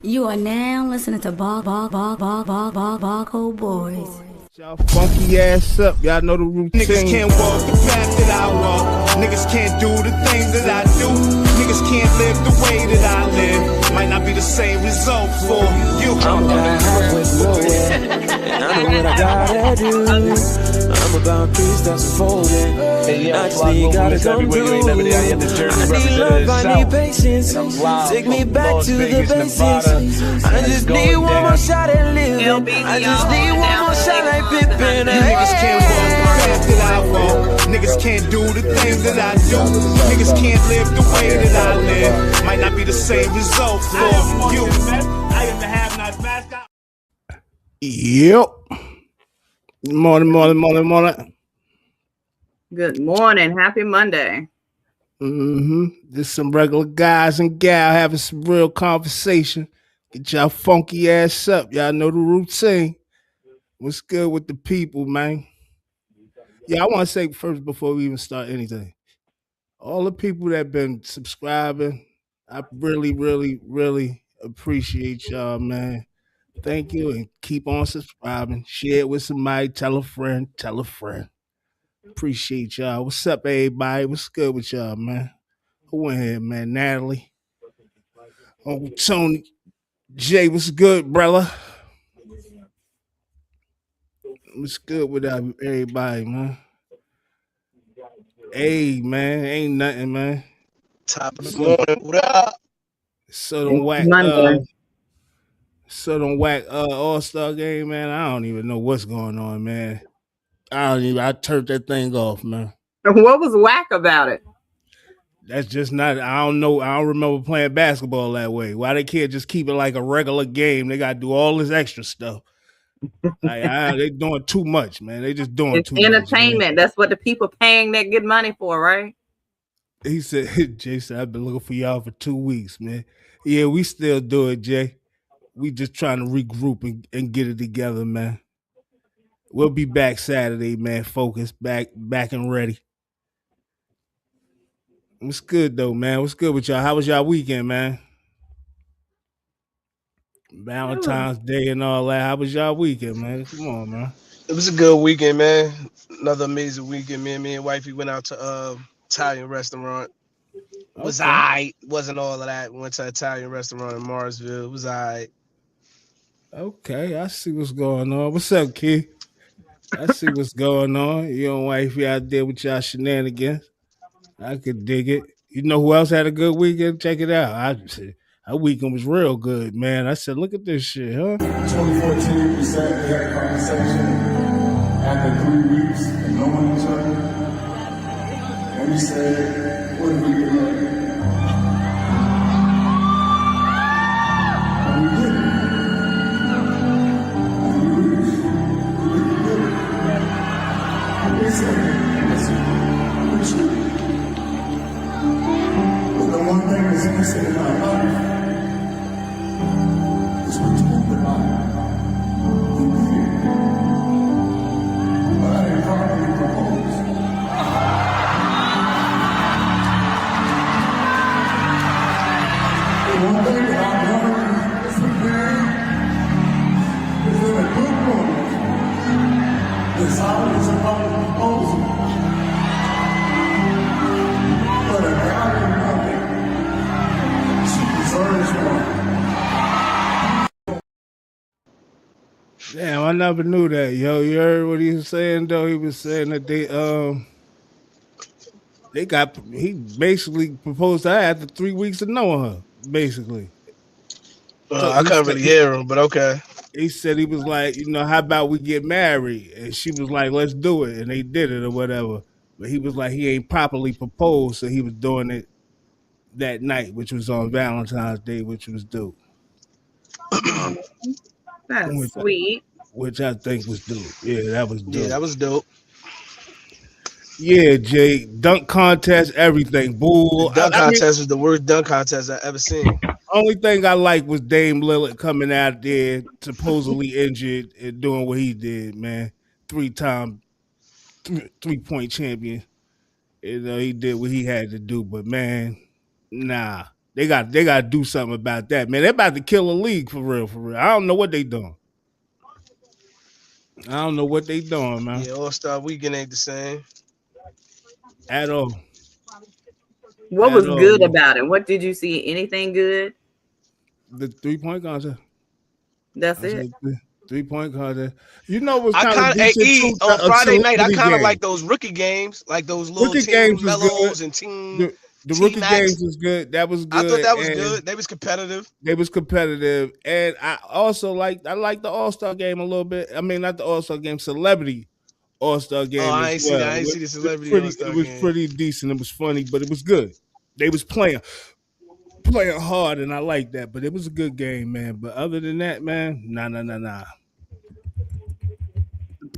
You are now listening to Barcode Boys. Y'all funky ass up, y'all know the routine. Niggas can't walk the path that I walk. Niggas can't do the things that I do. Niggas can't live the way that I live. Might not be the same result for you. I'm down with nowhere, and I know what I gotta do. I'm about 3 steps forward. Actually, gotta come through. I need love, I need patience. Take me back to the basics. I just need one more shot at living. I just need one more shot like Pippin. Niggas can't walk the path that I walk. Niggas can't do the things that I do. Niggas can't live the way that I live. Might not be the same result for you. I am the have-not mascot. Yep. Morning. Good morning. Happy Monday. Just some regular guys and gal having some real conversation. Get y'all funky ass up. Y'all know the routine. What's good with the people, man? Yeah, I want to say first before we even start anything. All the people that been subscribing, I really appreciate y'all, man. Thank you, and keep on subscribing. Share it with somebody. Tell a friend. Appreciate y'all. What's up, everybody? What's good with y'all, man? Who in here, man? Natalie, Uncle Tony, Jay. What's good, brother? What's good with everybody, man? Hey, man, ain't nothing, man. Top of the morning. What up? Southern Whack, Monday. All-Star game, man. I don't even know what's going on, man. I turned that thing off, man. What was whack about it? That's just not. I don't know. I don't remember playing basketball that way. Why they can't just keep it like a regular game? They got to do all this extra stuff. They doing too much, man. They just doing It's too entertainment. much. That's what the people paying that good money for, right? He said, Jay said, I've been looking for y'all for 2 weeks, man. Yeah, we still do it, Jay. We just trying to regroup and get it together, man. We'll be back Saturday, man. Focused, back and ready. What's good though, man? What's good with y'all? How was y'all weekend, man? Valentine's Day and all that. How was y'all weekend, man? Come on, man. It was a good weekend, man. Another amazing weekend. Me and wifey went out to Italian restaurant. Was Okay. alright. Wasn't all of that. Went to an Italian restaurant in Marsville. It was alright. Okay, I see what's going on. What's up, kid? I see what's going on. You and wifey out there with y'all shenanigans. I could dig it. You know who else had a good weekend? Check it out. Our weekend was real good, man. I said, look at this shit, huh? 2014, we sat and had a conversation after 3 weeks of knowing each other. And we said, what if we get married? And we did it. And we did it. And we said, listen, we should. But the one thing that's missing in our life is we talk about we did it. But I didn't properly propose. The one thing that I learned as a man is in a good moment, it's always about the proposal. But a godly woman, she deserves one. Damn, I never knew that, yo. You heard what he was saying though? He was saying that he basically proposed to her after 3 weeks of knowing her, basically. So I couldn't really hear him, but okay. he said he was like, how about we get married? And she was like, let's do it. And they did it or whatever. But he was like, he ain't properly proposed, so he was doing it that night, which was on Valentine's Day, which was dope. That's sweet. Which I think was dope. Yeah, that was dope. Yeah, that was dope. Yeah, Jay. Dunk contest, everything. Bull. The dunk contest was the worst dunk contest I ever seen. Only thing I like was Dame Lillard coming out there supposedly injured and doing what he did, man. 3-time 3-point champion. He did what he had to do, but man, nah. They got to do something about that, man. They're about to kill the league for real, for real. I don't know what they doing. Man. Yeah, All-Star Weekend ain't the same At all. What was good about it? What did you see? Anything good? The 3-point contest. That's it. 3-point contest. You know what's I kind of on Friday night. I kind of like those rookie games, like those little rookie team games mellows and team. The rookie games was good. That was good. I thought that was good. They was competitive. And I also like the All-Star game a little bit. I mean, not the All-Star game, celebrity All-Star game. I ain't see the celebrity All-Star game. It was pretty decent. It was funny, but it was good. They was playing hard, and I like that. But it was a good game, man. But other than that, man, nah.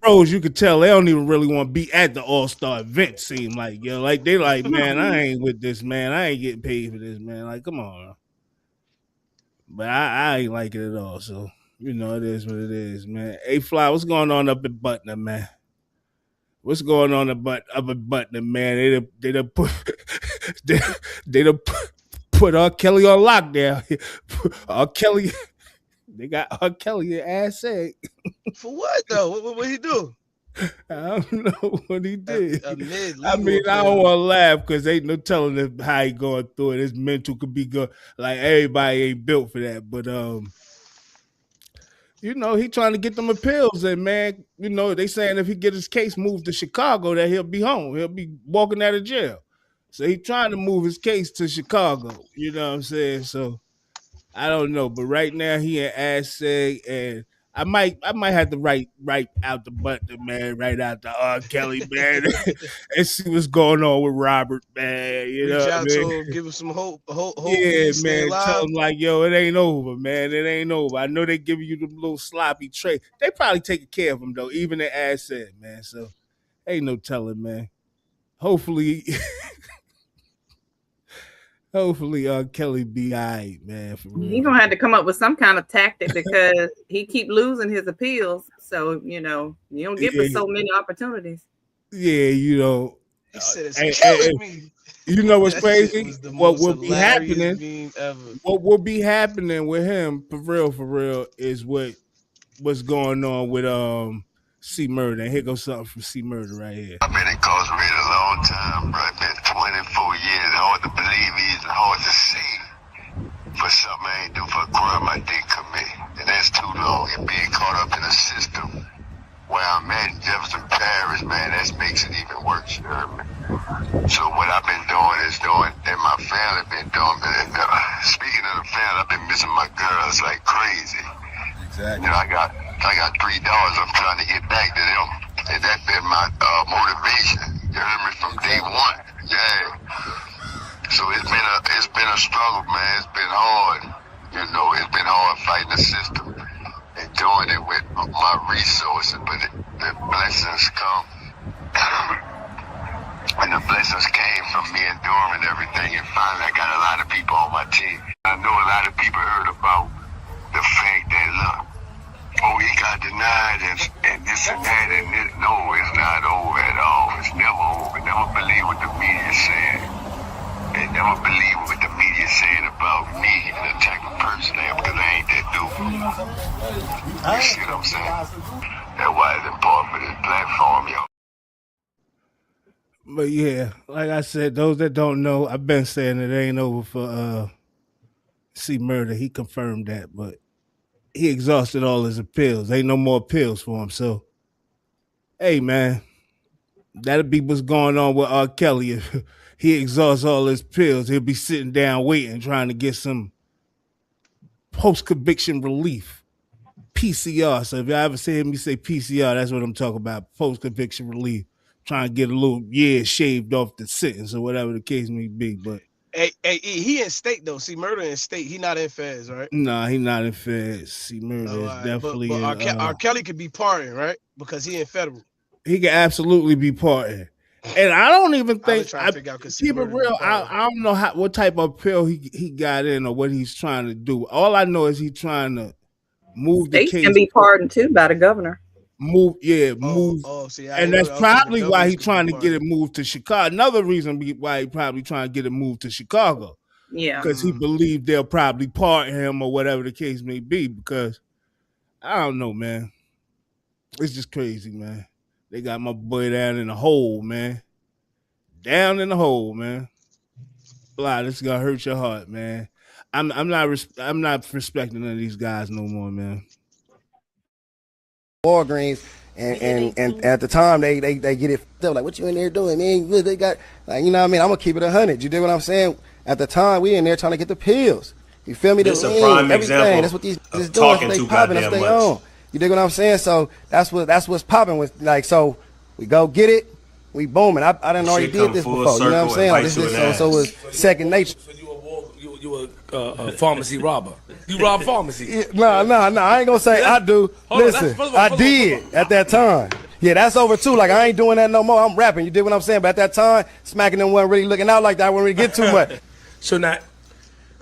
Pros, you could tell they don't even really want to be at the All-Star event. Seem like, yo, like they like, man, I ain't with this, man. I ain't getting paid for this, man. Like, come on. But I ain't like it at all. So, you know, it is what it is, man. Hey, Fly, what's going on up in Butner, man? What's going on up in Butner, man? They done put R. Kelly on lockdown. R. Kelly, they got R. Kelly in ass egg. For what though? What he do? I don't know what he did. I mean, I don't want to laugh because ain't no telling him how he going through it. His mental could be good. Like everybody ain't built for that, but you know, he trying to get them appeals, and man, you know, they saying if he get his case moved to Chicago, that he'll be home. He'll be walking out of jail. So he trying to move his case to Chicago. You know what I'm saying? So I don't know, but right now he in ass egg, and I might have to write out the button, man, right out the R. Kelly, man, and see what's going on with Robert, man. You know, reach out to him, give him some hope. Yeah, man. Tell him like, yo, it ain't over, man. It ain't over. I know they giving you the little sloppy trade. They probably taking care of him though, even the asset, man. So ain't no telling, man. Hopefully. Hopefully, Kelly be all right, man. He's gonna have to come up with some kind of tactic because he keep losing his appeals. So you know, you don't get for so many opportunities. Yeah, you know. He said it's killing me. You know what's crazy? What will be happening? What will be happening with him for real is what's going on with C Murder. And here goes something from C Murder right here. I've been incarcerated a long time, bro. It's been 24 years. Hard to believe it, hard to see. For something I ain't do, for a crime I did commit. And that's too long. And being caught up in a system where I'm at in Jefferson Parish, man, that makes it even worse. You know what I mean? So what I've been doing and my family been doing, speaking of the family, I've been missing my girls like crazy. Exactly. You know, I got 3 daughters I'm trying to get back to them. And that's been my motivation. You heard me from day one. Yeah. So it's been a struggle, man. It's been hard. You know, it's been hard fighting the system and doing it with my resources, but the blessings come. And the blessings came from me enduring everything, and finally I got a lot of people on my team. I know a lot of people heard about the fact that, look, he got denied and this and that and this. No, it's not over at all. It's never over. Never believe what the media is saying. And never believe what the media is saying about me and the type of person I am, because I ain't that dude. You see what I'm saying? That's why it's important for this platform, yo. But yeah, like I said, those that don't know, I've been saying it ain't over for C Murder. He confirmed that, but he exhausted all his appeals. Ain't no more appeals for him. So, hey man, that'll be what's going on with R. Kelly. If he exhausts all his appeals, he'll be sitting down waiting, trying to get some post-conviction relief. PCR. So if y'all ever hear me say PCR, that's what I'm talking about. Post-conviction relief. Trying to get a little shaved off the sentence or whatever the case may be. But hey, he in state though. See, Murder in state. He not in feds, right? Nah, he not in feds. See, Murder is definitely but in. R. Kelly could be partying, right? Because he in federal. He can absolutely be partying. And I don't even think I don't know what type of appeal he got in or what he's trying to do. All I know is he's trying to move the case. States can be pardoned too by the governor. Move. See, and that's probably why he's trying to get it moved to Chicago. Another reason why he probably trying to get it moved to Chicago. Yeah. Because he believed they'll probably pardon him or whatever the case may be. Because I don't know, man. It's just crazy, man. They got my boy down in the hole, man. Down in the hole, man. Blah, this is gonna hurt your heart, man. I'm not respecting none of these guys no more, man. Walgreens, and at the time they get it. They're like, "What you in there doing, man? They got like, you know what I mean? I'm gonna keep it 100. You dig what I'm saying? At the time, we in there trying to get the pills. You feel me? This the a prime everything. example That's what these is doing. talking That's too what they popping. That's goddamn what they much. on. You dig what I'm saying? So that's what's popping with, like, so we go get it. We booming. I done already did this before. You know what I'm saying? Like, this so it's second nature. You a pharmacy robber. You rob pharmacy. No, I ain't gonna say I do. Listen, I did at that time. Yeah, that's over too. Like, I ain't doing that no more. I'm rapping. You did what I'm saying? But at that time, smacking them wasn't really looking out like that. I wouldn't really get too much. So now,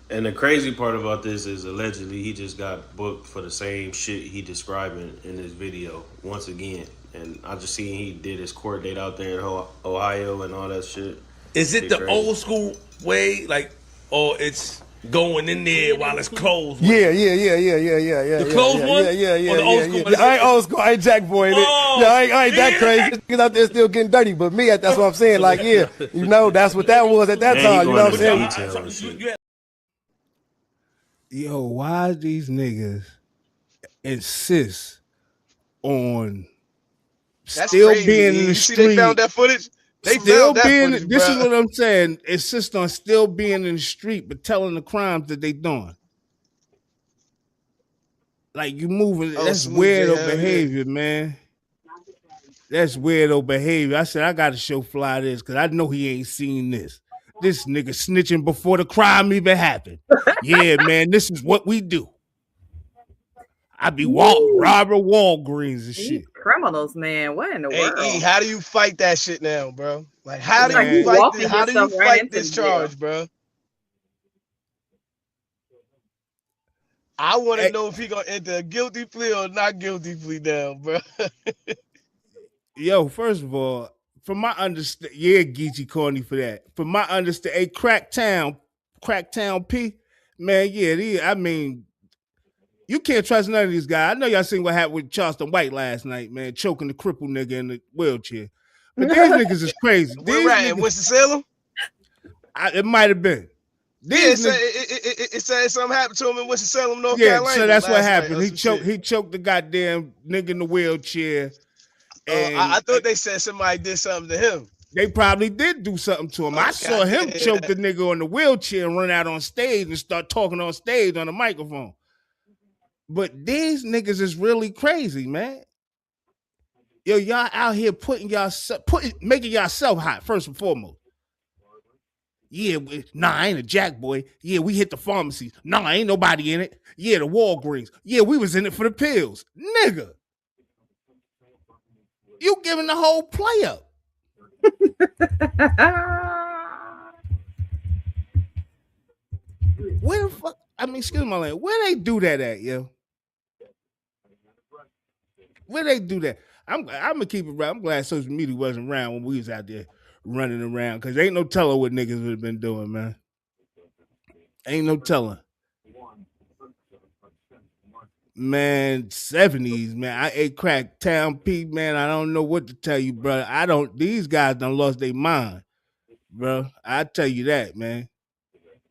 and the crazy part about this is allegedly he just got booked for the same shit he describing in this video once again. And I just seen he did his court date out there in Ohio and all that shit. Is it the old school way, like, or it's going in there while it's closed? Yeah. The closed one? Yeah. Or the old school one? I ain't old school. I ain't Jack Boy in it. Yeah, I ain't that crazy. Niggas out there still getting dirty. But me, that's what I'm saying. Like, yeah, you know, that's what that was at that time. You know what I'm saying? Yo, why these niggas insist on still being in the street? They found that footage. They still found that being. footage, this bro. is what I'm saying. Insist on still being in the street, but telling the crimes that they doing. Like, you moving. That's weirdo behavior, man. That's weirdo behavior. I said I got to show Fly this because I know he ain't seen this. This nigga snitching before the crime even happened. Yeah, man, this is what we do. I be robbing Walgreens and shit. Criminals, man. What in the world? Hey, how do you fight that shit now, bro? Like, how do you fight this? How do you fight this charge, bro? I want to know if he gonna enter a guilty plea or not guilty plea now, bro. Yo, first of all, from my understanding, yeah, Geechee corny for that. From my understanding, hey, Cracktown P, man, yeah, I mean, you can't trust none of these guys. I know y'all seen what happened with Charleston White last night, man, choking the crippled nigga in the wheelchair. But these niggas is crazy. Where at? In Winston-Salem? It might have been. It said something happened to him in Winston-Salem, North Carolina. So that's what happened. He choked the goddamn nigga in the wheelchair. And I thought they said somebody did something to him. They probably did do something to him. I saw him choke the nigga on the wheelchair and run out on stage and start talking on stage on the microphone. But these niggas is really crazy, man. Yo, y'all out here making yourself hot, first and foremost. Yeah, I ain't a Jack Boy. Yeah, we hit the pharmacies. Ain't nobody in it. Yeah, the Walgreens. Yeah, we was in it for the pills. Nigga. You giving the whole play up. Where the fuck? I mean, excuse my language. Where they do that at, yo? Where they do that? I'm gonna keep it right. I'm glad social media wasn't around when we was out there running around, because ain't no telling what niggas would have been doing, man. Ain't no telling. Man, 70s, man. I ate crack town P, man. I don't know what to tell you, bro. These guys done lost their mind, bro. I tell you that, man.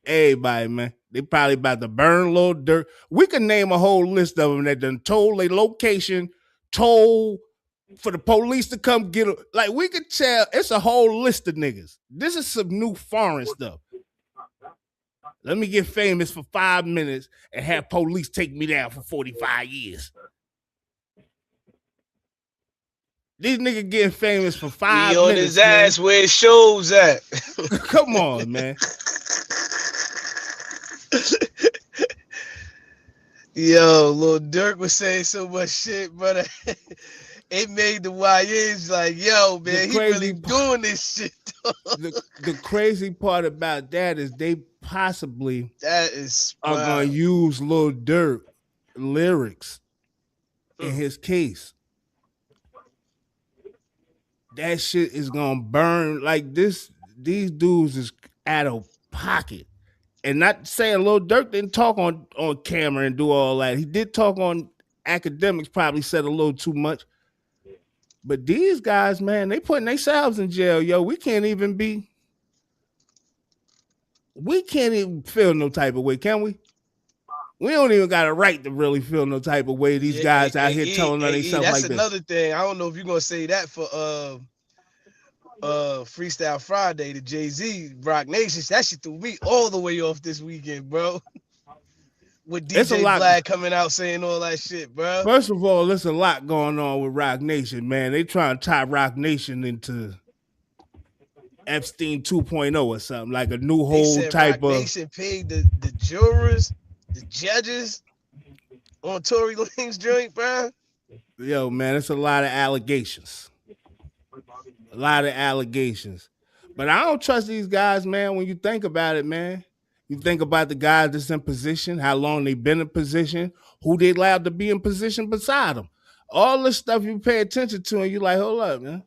Everybody, man. They probably about to burn a little dirt. We can name a whole list of them that done told their location, told for the police to come get them. Like, we could tell, it's a whole list of niggas. This is some new foreign stuff. Let me get famous for 5 minutes and have police take me down for 45 years. These niggas getting famous for 5 minutes. He on his ass where his shows at. Come on, man. Yo, Lil Durk was saying so much shit, brother. It made the YNs like, yo, man, he really doing this shit. The crazy part about that is they possibly are gonna use Lil Durk lyrics in his case. That shit is gonna burn like this. These dudes is out of pocket. And not saying Lil Durk didn't talk on camera and do all that. He did talk on academics, probably said a little too much. But these guys, man, they putting themselves in jail, yo. We can't even feel no type of way, can we? We don't even got a right to really feel no type of way. These guys out here telling on themselves like this. That's another thing. I don't know if you're gonna say that for Freestyle Friday, the Jay-Z Rock Nation. That shit threw me all the way off this weekend, bro. With DJ Black coming out saying all that shit, bro. First of all, there's a lot going on with Rock Nation, man. They trying to tie Rock Nation into Epstein 2.0 or something, like a new whole type Rock Nation paid the jurors, the judges on Tory Lanez joint, bro. Yo, man, it's a lot of allegations. A lot of allegations. But I don't trust these guys, man, when you think about it, man. You think about the guys that's in position, how long they've been in position, who they allowed to be in position beside them. All this stuff you pay attention to, and you're like, hold up, man.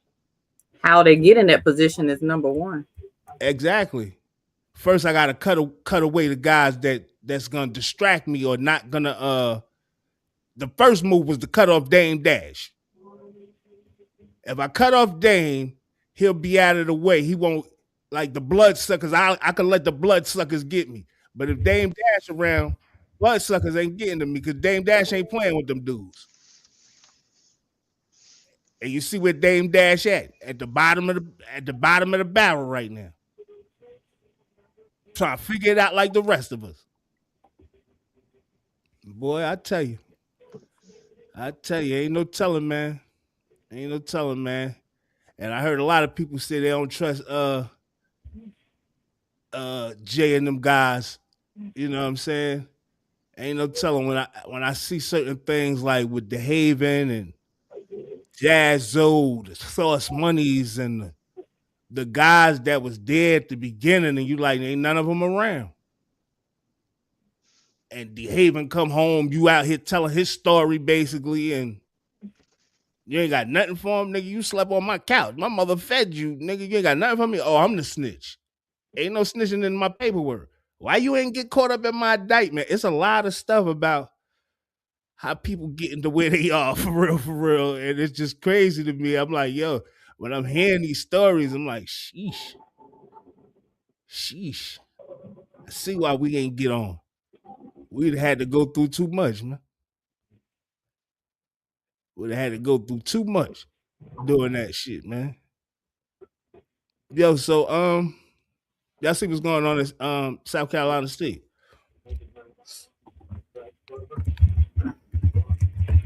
How they get in that position is number one. Exactly. First, I got to cut away the guys that's going to distract me or not going to, the first move was to cut off Dame Dash. If I cut off Dame, he'll be out of the way. He won't, like the bloodsuckers, I can let the bloodsuckers get me. But if Dame Dash around, bloodsuckers ain't getting to me because Dame Dash ain't playing with them dudes. And you see where Dame Dash at the bottom of the barrel right now. Trying to figure it out like the rest of us. Boy, I tell you, ain't no telling, man. Ain't no telling, man. And I heard a lot of people say they don't trust Jay and them guys. You know what I'm saying? Ain't no telling when I see certain things like with the Haven and Jazzo, the Sauce Monies, and the guys that was there at the beginning, and you like, ain't none of them around. And the Haven come home, you out here telling his story basically, and you ain't got nothing for him, nigga. You slept on my couch. My mother fed you, nigga. You ain't got nothing for me. Oh, I'm the snitch. Ain't no snitching in my paperwork. Why you ain't get caught up in my indictment? It's a lot of stuff about how people getting to where they are for real. And it's just crazy to me. I'm like, yo, when I'm hearing these stories, I'm like, sheesh. I see why we ain't get on. We'd had to go through too much, man. Would have had to go through too much doing that shit, man. Yo, so y'all see what's going on in South Carolina State?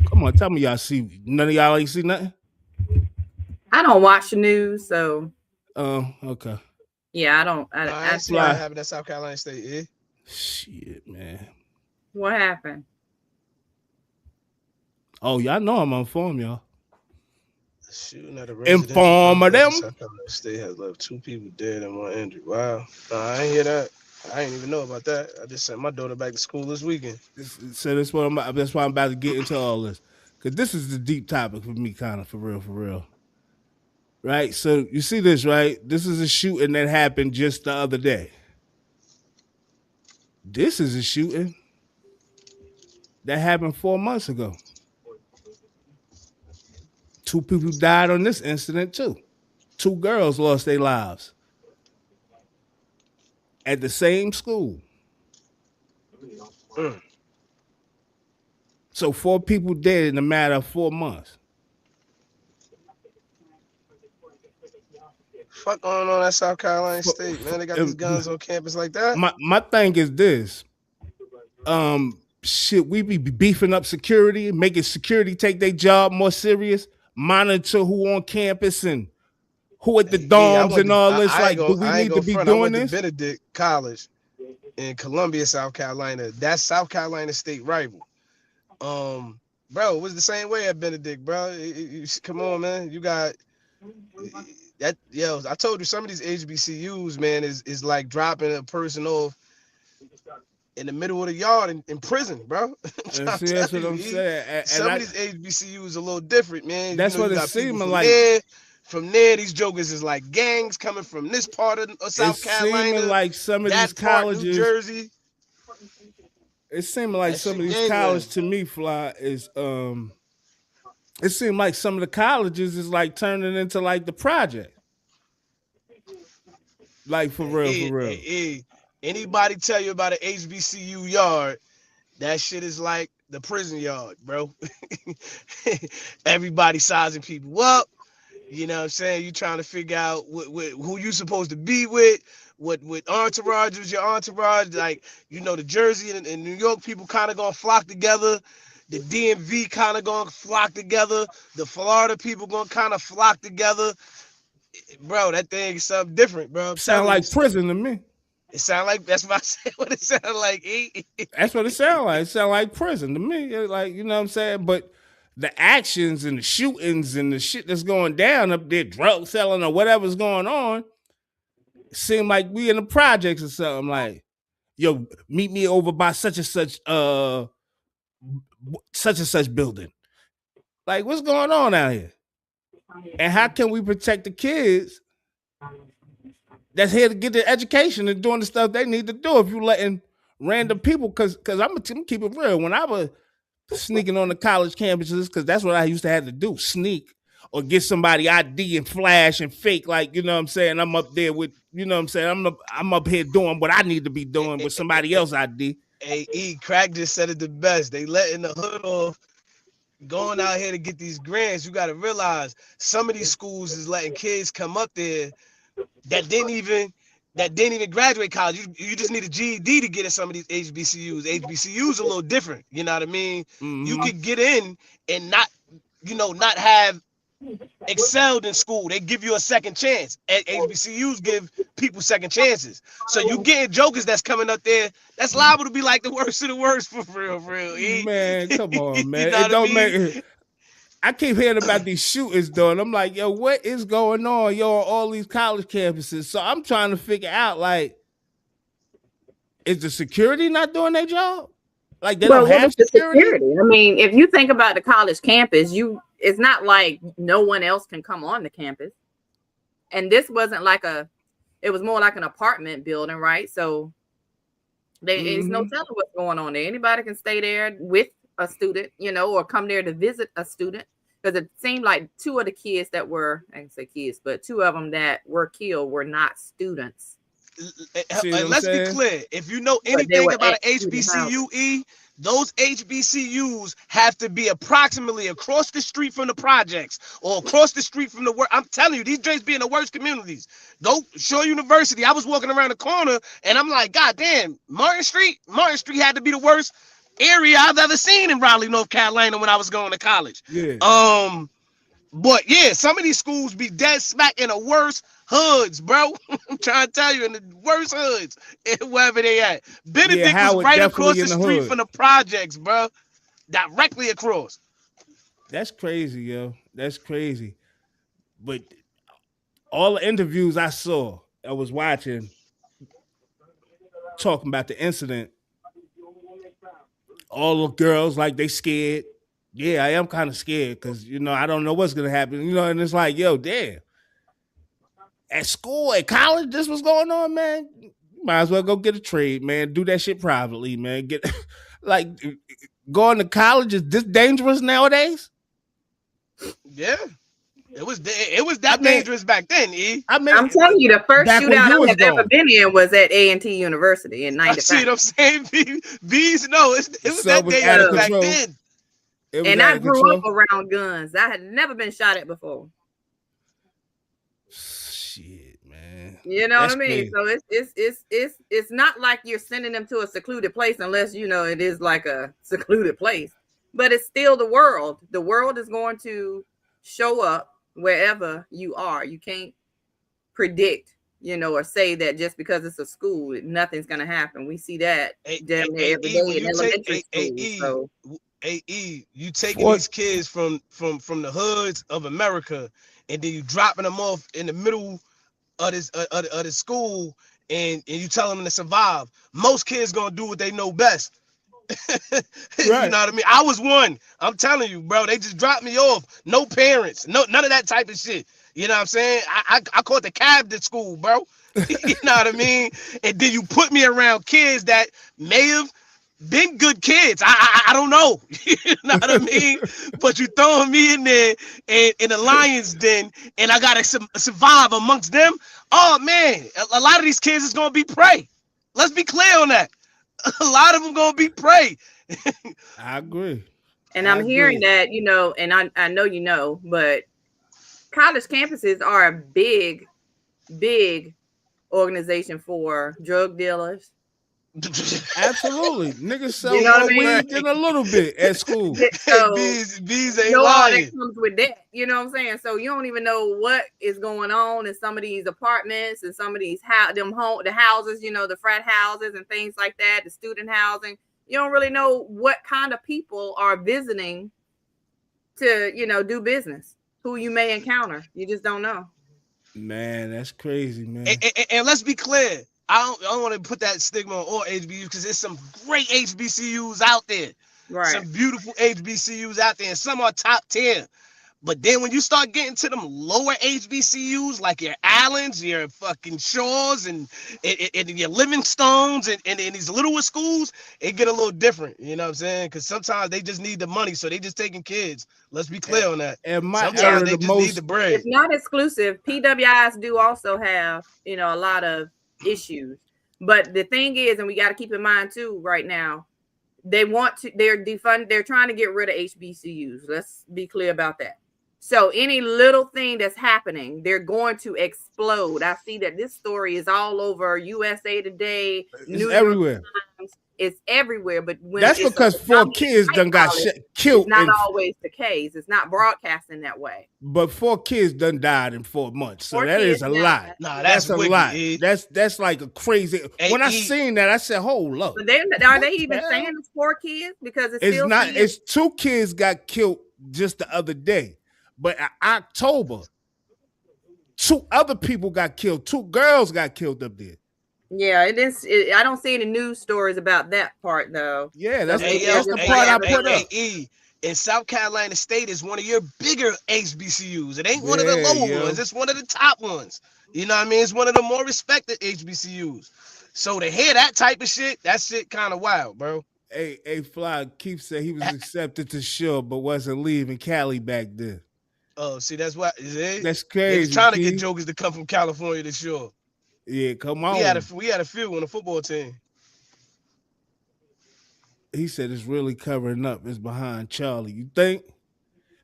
Come on, tell me y'all see. None of y'all ain't see nothing? I don't watch the news, so. Okay. Yeah, I don't. I see what happened at South Carolina State, eh? Shit, man. What happened? Oh, y'all know I'm informed, y'all. Shooting at a inform of them. South Carolina State has left 2 people dead and 1 injured. Wow. I ain't hear that. I ain't even know about that. I just sent my daughter back to school this weekend. So that's why I'm about to get into all this. Because this is the deep topic for me, kind of, for real. Right? So you see this, right? This is a shooting that happened just the other day. This is a shooting that happened 4 months ago. 2 people died on this incident, too. 2 girls lost their lives at the same school. So 4 people dead in a matter of 4 months. Fuck going on at South Carolina State, man? They got these guns on campus like that. My thing is this. Should we be beefing up security, making security take their job more serious, monitor who on campus and who at the dorms and all this? Do we need to be doing this? Benedict College in Columbia, South Carolina. That's South Carolina State rival. Bro, it was the same way at Benedict, bro. Come on, man. You got that. Yo, I told you some of these HBCUs, man, is like dropping a person off in the middle of the yard in prison, bro. See, that's what I'm saying. Some of these HBCUs a little different, man. That's what it seems like. From there, these jokers is like gangs coming from this part of South Carolina. Seeming like some of these colleges, New Jersey. It seemed like some of these colleges to me, Fly, is it seemed like some of the colleges is like turning into like the project. Like for real. Anybody tell you about an HBCU yard, that shit is like the prison yard, bro. Everybody sizing people up. You know what I'm saying? You trying to figure out who you supposed to be with, what entourage was your entourage. Like, you know, the Jersey and New York people kind of gonna flock together. The DMV kind of gonna flock together. The Florida people gonna kind of flock together. Bro, that thing is something different, bro. Sound like prison to me. It sound like, that's what I said, what it sound like. That's what it sound like. It sound like prison to me. Like, you know what I'm saying? But the actions and the shootings and the shit that's going down up there, drug selling or whatever's going on, seem like we in the projects or something. Like, yo, meet me over by such and such building. Like, what's going on out here? And how can we protect the kids that's here to get the education and doing the stuff they need to do if you letting random people, because I'm gonna keep it real. When I was sneaking on the college campuses, because that's what I used to have to do, sneak or get somebody ID and flash and fake, like, you know what I'm saying, I'm up there with, you know what I'm saying, I'm up here doing what I need to be doing with somebody else ID. Hey, Crack just said it the best. They letting the hood off, going out here to get these grants. You got to realize some of these schools is letting kids come up there that didn't even graduate college. You just need a GED to get in some of these HBCUs. HBCUs a little different. You know what I mean? Mm-hmm. You could get in and not have excelled in school. They give you a second chance. HBCUs give people second chances. So you getting jokers that's coming up there that's liable to be like the worst of the worst for real. Man, come on, man. You know it don't make. I keep hearing about these shootings, though, and I'm like, yo, what is going on, yo, on all these college campuses? So I'm trying to figure out, like, is the security not doing their job? Like, they don't have security? I mean, if you think about the college campus, it's not like no one else can come on the campus. And this wasn't like it was more like an apartment building, right? So there's no telling what's going on there. Anybody can stay there with a student, you know, or come there to visit a student, because it seemed like two of the kids that were, I can say kids, but two of them that were killed were not students. Let's be clear. If you know anything about an HBCU, those HBCUs have to be approximately across the street from the projects or across the street from the work. I'm telling you, these joints be in the worst communities. Go Shore University. I was walking around the corner and I'm like, God damn, Martin Street had to be the worst area I've ever seen in Raleigh, North Carolina when I was going to college. Yeah. But yeah, some of these schools be dead smack in the worst hoods, bro. I'm trying to tell you, in the worst hoods, wherever they at. Benedict was right across the street from the projects, bro. Directly across. That's crazy, yo. That's crazy. But all the interviews I was watching, talking about the incident, all the girls, like, they scared. Yeah, I am kind of scared because, you know, I don't know what's going to happen. You know, and it's like, yo, damn. At school, at college, this was going on, man. You might as well go get a trade, man. Do that shit privately, man. Like, going to college is this dangerous nowadays? Yeah. It was that dangerous back then, E. I'm telling you, the first shootout I've ever been in was at A&T University in 95. See what I'm saying? Bees, no, it was that dangerous back then. And I grew up around guns. I had never been shot at before. Shit, man. You know what I mean? Crazy. So it's not like you're sending them to a secluded place unless, you know, it is like a secluded place. But it's still the world. The world is going to show up wherever you are. You can't predict, you know, or say that just because it's a school, nothing's going to happen. We see that damn near every day in elementary school. You taking these kids from the hoods of America, and then you dropping them off in the middle of this school, and you tell them to survive. Most kids gonna do what they know best. You know what I mean? I was one. I'm telling you, bro. They just dropped me off. No parents. No, none of that type of shit. You know what I'm saying? I caught the cab to school, bro. You know what I mean? And then you put me around kids that may have been good kids. I don't know. You know what I mean? But you throwing me in there in a lion's den, and I gotta survive amongst them. Oh man, a lot of these kids is gonna be prey. Let's be clear on that. A lot of them gonna be prey. I agree. And I'm hearing that, you know, and I know you know, but college campuses are a big organization for drug dealers. Absolutely. Niggas sell You know what I more mean? weed than a little bit at school. So bees ain't all lying. that comes with that. You know what I'm saying? So you don't even know what is going on in some of these apartments and some of these the houses, you know, the frat houses and things like that, the student housing. You don't really know what kind of people are visiting to, you know, do business, who you may encounter. You just don't know. Man, that's crazy, man. And let's be clear. I don't want to put that stigma on all HBCUs because there's some great HBCUs out there. Right. Some beautiful HBCUs out there, and some are top tier. But then when you start getting to them lower HBCUs, like your Allens, your fucking Shaws, and your Livingstones, and these littler schools, it get a little different. You know what I'm saying? Because sometimes they just need the money, so they just taking kids. Let's be clear on that. And sometimes they just need the bread. It's not exclusive. PWIs do also have, you know, a lot of issues. But the thing is, and we got to keep in mind too, right now, they're trying to get rid of HBCUs. Let's be clear about that. So any little thing that's happening, they're going to explode. I see that this story is all over USA Today. It's everywhere. It's everywhere. But when that's because 4 kids done got killed. It's not always the case. It's not broadcasting that way. But 4 kids done died in 4 months. So that is a lot. Nah, that's a wicked, lot. Ed. That's like a crazy. When I seen that, I said, "Hold up." But are they even saying it's 4 kids? Because it's still not. kids. It's 2 kids got killed just the other day. But in October, 2 other people got killed. 2 girls got killed up there. Yeah, it is. I don't see any news stories about that part though. Yeah, that's the part I put up. And South Carolina State is one of your bigger HBCUs. It ain't one of the lower ones. It's one of the top ones. You know what I mean? It's one of the more respected HBCUs. So to hear that type of shit, that shit kind of wild, bro. Hey, Fly, Keith said he was accepted to Shore, but wasn't leaving Cali back then. Oh, see, that's what that's crazy. He's trying to get jokers to come from California to Shore. Yeah, come on. We had a few on the football team. He said it's really covering up. It's behind Charlie. You think?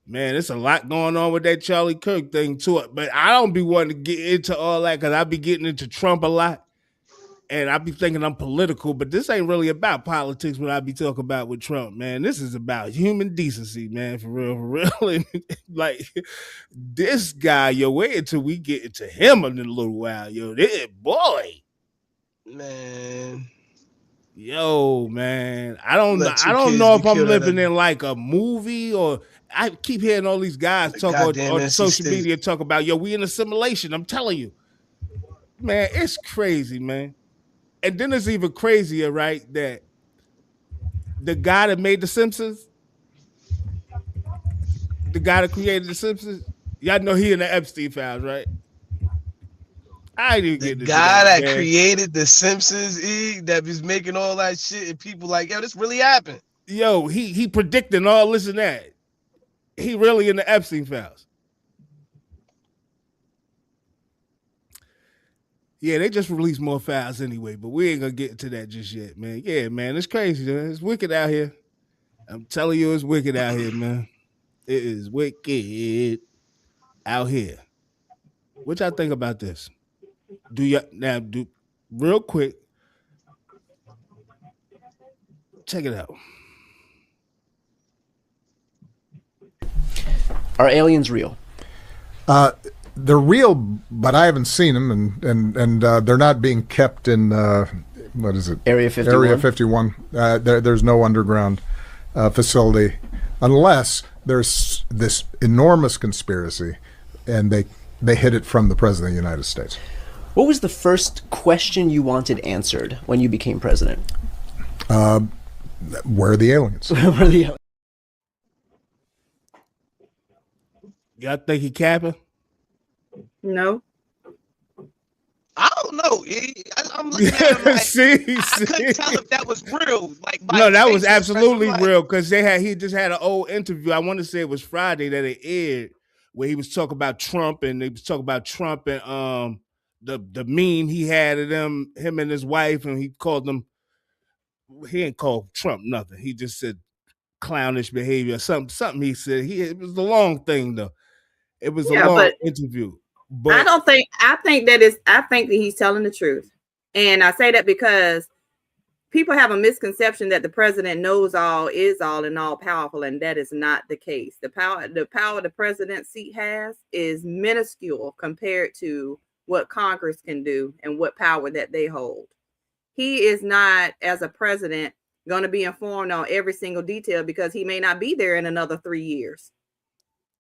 Man, there's a lot going on with that Charlie Kirk thing too. But I don't be wanting to get into all that because I be getting into Trump a lot. And I be thinking I'm political, but this ain't really about politics when I be talking about with Trump, man. This is about human decency, man, for real. And, like, this guy, yo, wait until we get into him in a little while, yo. Boy. Man. Yo, man. I don't know if I'm living in like a movie or I keep hearing all these guys talk on social media talk about, yo, we in a simulation. I'm telling you. Man, it's crazy, man. And then it's even crazier, right? That the guy that made The Simpsons, the guy that created The Simpsons, y'all know he in the Epstein files, right? I didn't get the guy that created The Simpsons, that was making all that shit, and people like, yo, this really happened. Yo, he predicting all this and that. He really in the Epstein files. Yeah, they just released more files anyway, but we ain't gonna get into that just yet, man. Yeah, man, it's crazy, man. It's wicked out here. I'm telling you, it's wicked out here, man. It is wicked out here. What y'all think about this? Do real quick. Check it out. Are aliens real? They're real, but I haven't seen them, and they're not being kept in what is it? Area 51. Area 51. There's no underground facility unless there's this enormous conspiracy, and they hid it from the President of the United States. What was the first question you wanted answered when you became president? Where are the aliens? Y'all think he capping? No. I don't know. I'm looking at him like see, I couldn't tell if that was real. Like by no, his that face was expression, absolutely like, real because he just had an old interview. I want to say it was Friday that it aired where he was talking about Trump and they was talking about Trump and the meme he had of him and his wife, and he called them. He didn't call Trump nothing. He just said clownish behavior. Something he said. It was a long thing though. It was a long interview. But I think that he's telling the truth. And I say that because people have a misconception that the president knows all, is all, and all powerful, and that is not the case. The power the president's seat has is minuscule compared to what Congress can do and what power that they hold. He is not, as a president, going to be informed on every single detail because he may not be there in another 3 years.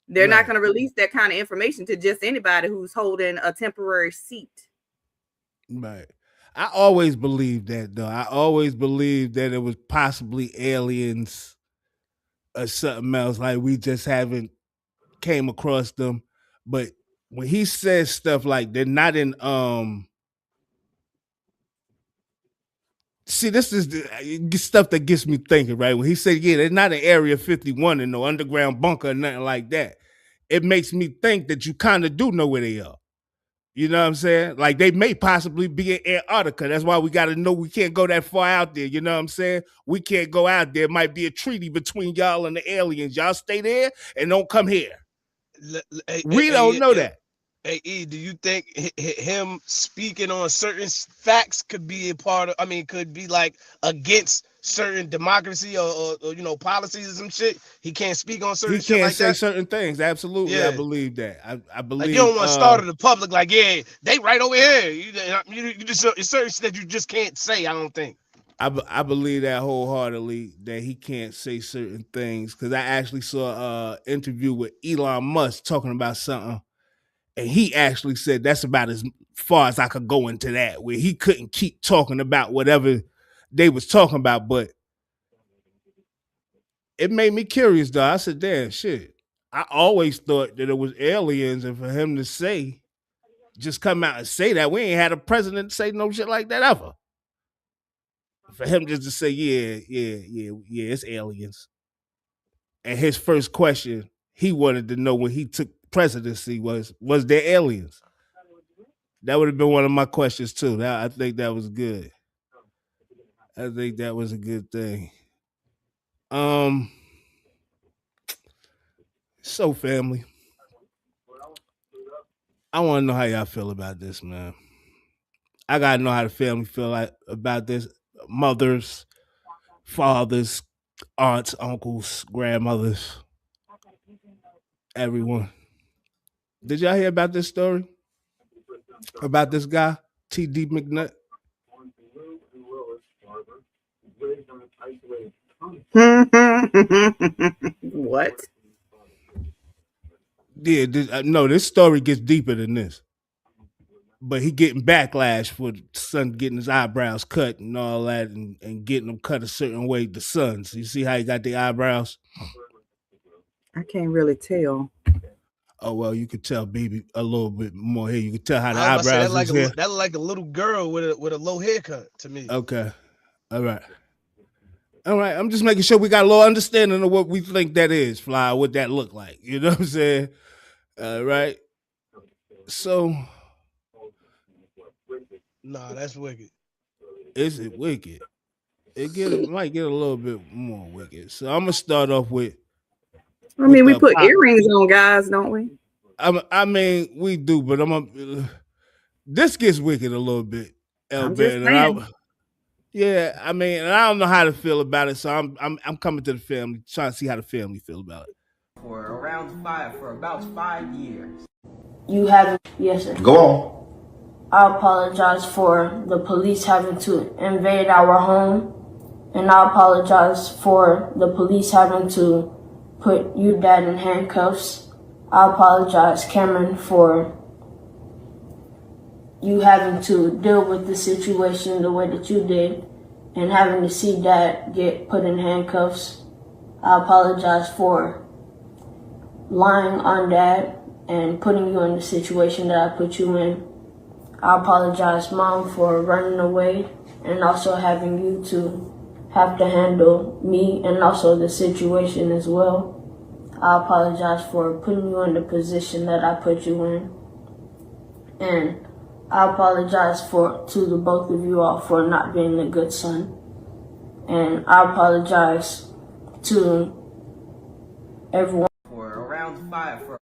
They're not going to release that kind of information to just anybody who's holding a temporary seat. Right. I always believed that, though. I always believed that it was possibly aliens or something else. Like we just haven't came across them. But when he says stuff like they're not in see, this is the stuff that gets me thinking, right? When he said, yeah, they're not in Area 51 and no underground bunker or nothing like that. It makes me think that you kind of do know where they are. You know what I'm saying? Like they may possibly be in Antarctica. That's why we got to know we can't go that far out there. You know what I'm saying? We can't go out there. It might be a treaty between y'all and the aliens. Y'all stay there and don't come here. We don't know that. Hey, E, do you think him speaking on certain facts could be a part of, could be like against certain democracy or policies or some shit? He can't speak on certain shit like that? He can't say certain things. Absolutely. Yeah. I believe that. I believe. Like you don't want to start to the public like, yeah, they right over here. You just, it's certain shit that you just can't say, I don't think. I believe that wholeheartedly that he can't say certain things because I actually saw an interview with Elon Musk talking about something. And he actually said that's about as far as I could go into that, where he couldn't keep talking about whatever they was talking about. But it made me curious, though. I said, damn, shit. I always thought that it was aliens, and for him to say, just come out and say that, we ain't had a president say no shit like that ever. For him just to say, yeah, it's aliens. And his first question he wanted to know when he took presidency was there aliens? That would have been one of my questions too. I think that was good. I think that was a good thing. So family, I want to know how y'all feel about this, man. I gotta know how the family feel like about this. Mothers, fathers, aunts, uncles, grandmothers, everyone. Did y'all hear about this story? About this guy, TD MCNutt? What? Yeah, no, this story gets deeper than this. But he getting backlash for the son getting his eyebrows cut and all that and getting them cut a certain way, the sons. You see how he got the eyebrows? I can't really tell. Oh, well, you could tell baby a little bit more here. You could tell how the eyebrows like is here. That look like a little girl with a low haircut to me. Okay. All right. I'm just making sure we got a little understanding of what we think that is, Fly, what that look like. You know what I'm saying? Right? So. Nah, that's wicked. Is it wicked? It might get a little bit more wicked. So I'm going to start off with. I mean, we put earrings on guys, don't we? I mean, we do, but this gets wicked a little bit. Yeah, I mean, and I don't know how to feel about it, so I'm coming to the family, trying to see how the family feel about it. For about 5 years. You haven't, yes, sir. Go on. I apologize for the police having to invade our home, and I apologize for the police having to put your dad in handcuffs. I apologize, Cameron, for you having to deal with the situation the way that you did. and having to see Dad get put in handcuffs. I apologize for lying on Dad and putting you in the situation that I put you in. I apologize, Mom, for running away and also having you to have to handle me and also the situation as well. I apologize for putting you in the position that I put you in. And I apologize to the both of you all for not being a good son. And I apologize to everyone. For around 5 for.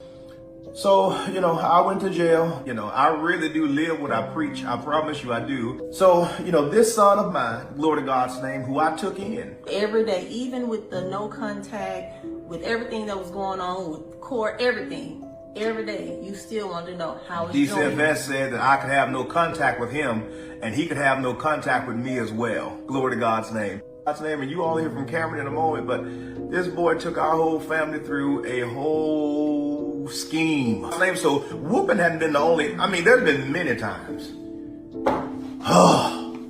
So, I went to jail. I really do live what I preach. I promise you I do. So, this son of mine, glory to God's name, who I took in. Every day, even with the no contact, with everything that was going on, with court, everything, every day, you still want to know how it's going. DCFS said that I could have no contact with him, and he could have no contact with me as well. Glory to God's name. God's name, and you all hear from Cameron in a moment, but this boy took our whole family through a whole scheme. So whooping hadn't been the only, there's been many times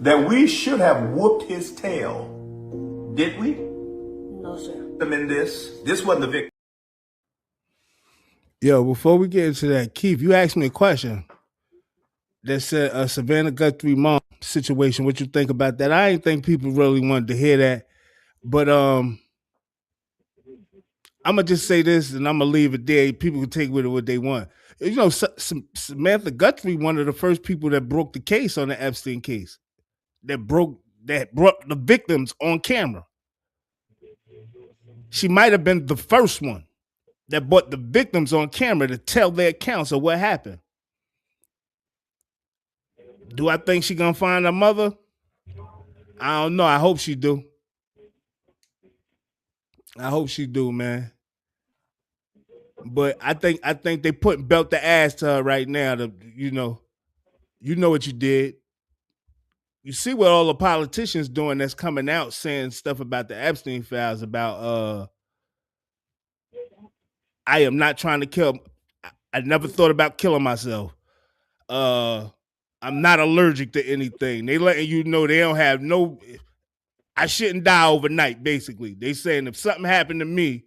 that we should have whooped his tail. Did we? No, sir. In this wasn't the victim. Yo, before we get into that, Keith, you asked me a question that said Savannah Guthrie mom situation. What you think about that? I didn't think people really wanted to hear that, but I'm gonna just say this, and I'm gonna leave it there. People can take with it what they want. Samantha Guthrie, one of the first people that broke the case on the Epstein case, that brought the victims on camera. She might have been the first one that brought the victims on camera to tell their accounts of what happened. Do I think she gonna find her mother? I don't know. I hope she do. I hope she do, man. But I think they putting belt to ass to her right now. You know what you did. You see what all the politicians doing that's coming out saying stuff about the Epstein files about I am not trying to kill. I never thought about killing myself. I'm not allergic to anything. They letting you know they don't have no. I shouldn't die overnight. Basically, they saying if something happened to me,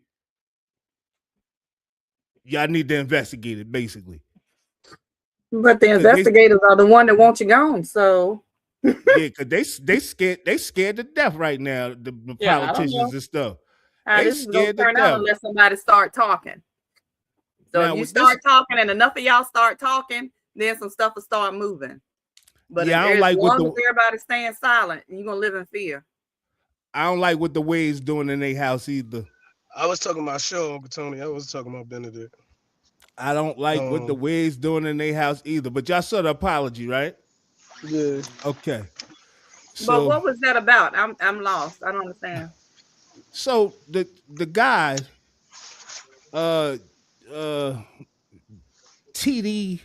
y'all need to investigate it. Basically, but the investigators are the one that want you gone. So yeah, because they scared to death right now. The politicians and stuff. How this is gonna turn out unless somebody start talking. So now, if you start talking and enough of y'all start talking, then some stuff will start moving. But yeah, I don't like as long as everybody's staying silent, you're gonna live in fear. I don't like what the Wade's doing in their house either. I was talking about show, Uncle Tony. I was talking about Benedict. I don't like what the Wade's doing in their house either. But y'all saw the apology, right? Yeah. Okay. But what was that about? I'm lost. I don't understand. So the guy, TD,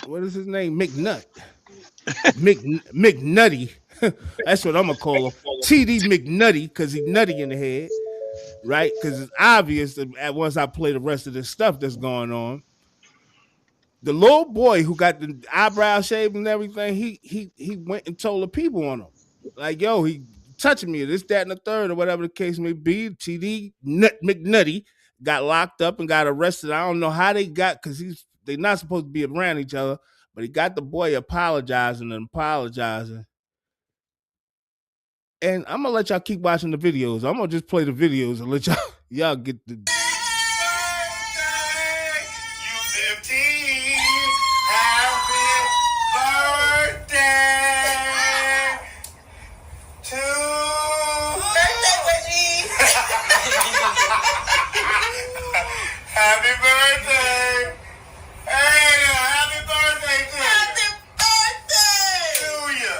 what is his name? McNutt. McNutty. That's what I'm gonna call him. TD McNutty, because he's nutty in the head, right? Because it's obvious that once I play the rest of this stuff that's going on, the little boy who got the eyebrow shaved and everything, he went and told the people on him, like, yo, he touching me, this, that, and the third, or whatever the case may be. TD McNutty got locked up and got arrested. I don't know how they got, because they're not supposed to be around each other, but he got the boy apologizing. And I'm gonna let y'all keep watching the videos. I'm gonna just play the videos and let y'all get the. Happy birthday! Hey, happy birthday to you! Happy birthday to you!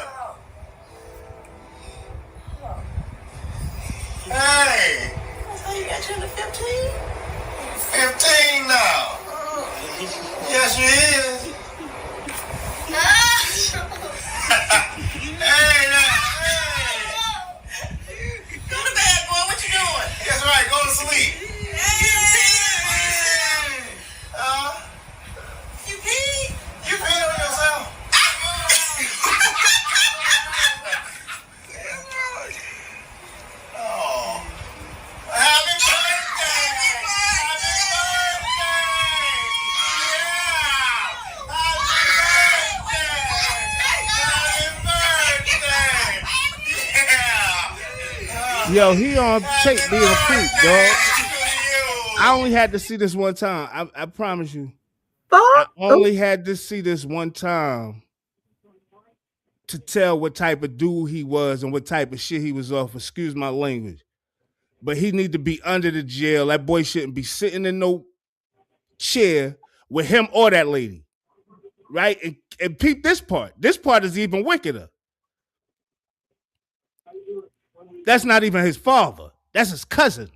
Hey! So you got you to 15? 15 now! Yes, you is! Hey, now! Hey! Go to bed, boy. What you doing? That's right. Go to sleep. You peed? You peed on yourself? Yo, he on tape being a freak, dog. I only had to see this one time. I promise you. I only had to see this one time to tell what type of dude he was and what type of shit he was off. Excuse my language. But he need to be under the jail. That boy shouldn't be sitting in no chair with him or that lady. Right? And peep this part. This part is even wickeder. That's not even his father. That's his cousin.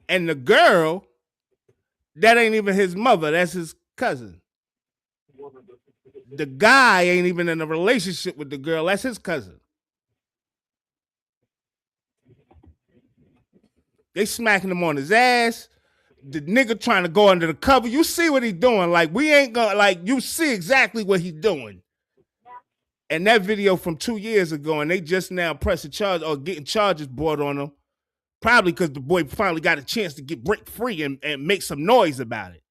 And the girl, that ain't even his mother. That's his cousin. The guy ain't even in a relationship with the girl. That's his cousin. They smacking him on his ass. The nigga trying to go under the cover. You see what he doing. Like, we ain't gonna, like, you see exactly what he doing. And that video from 2 years ago, and they just now pressing charge or getting charges brought on him. Probably because the boy finally got a chance to break free and make some noise about it.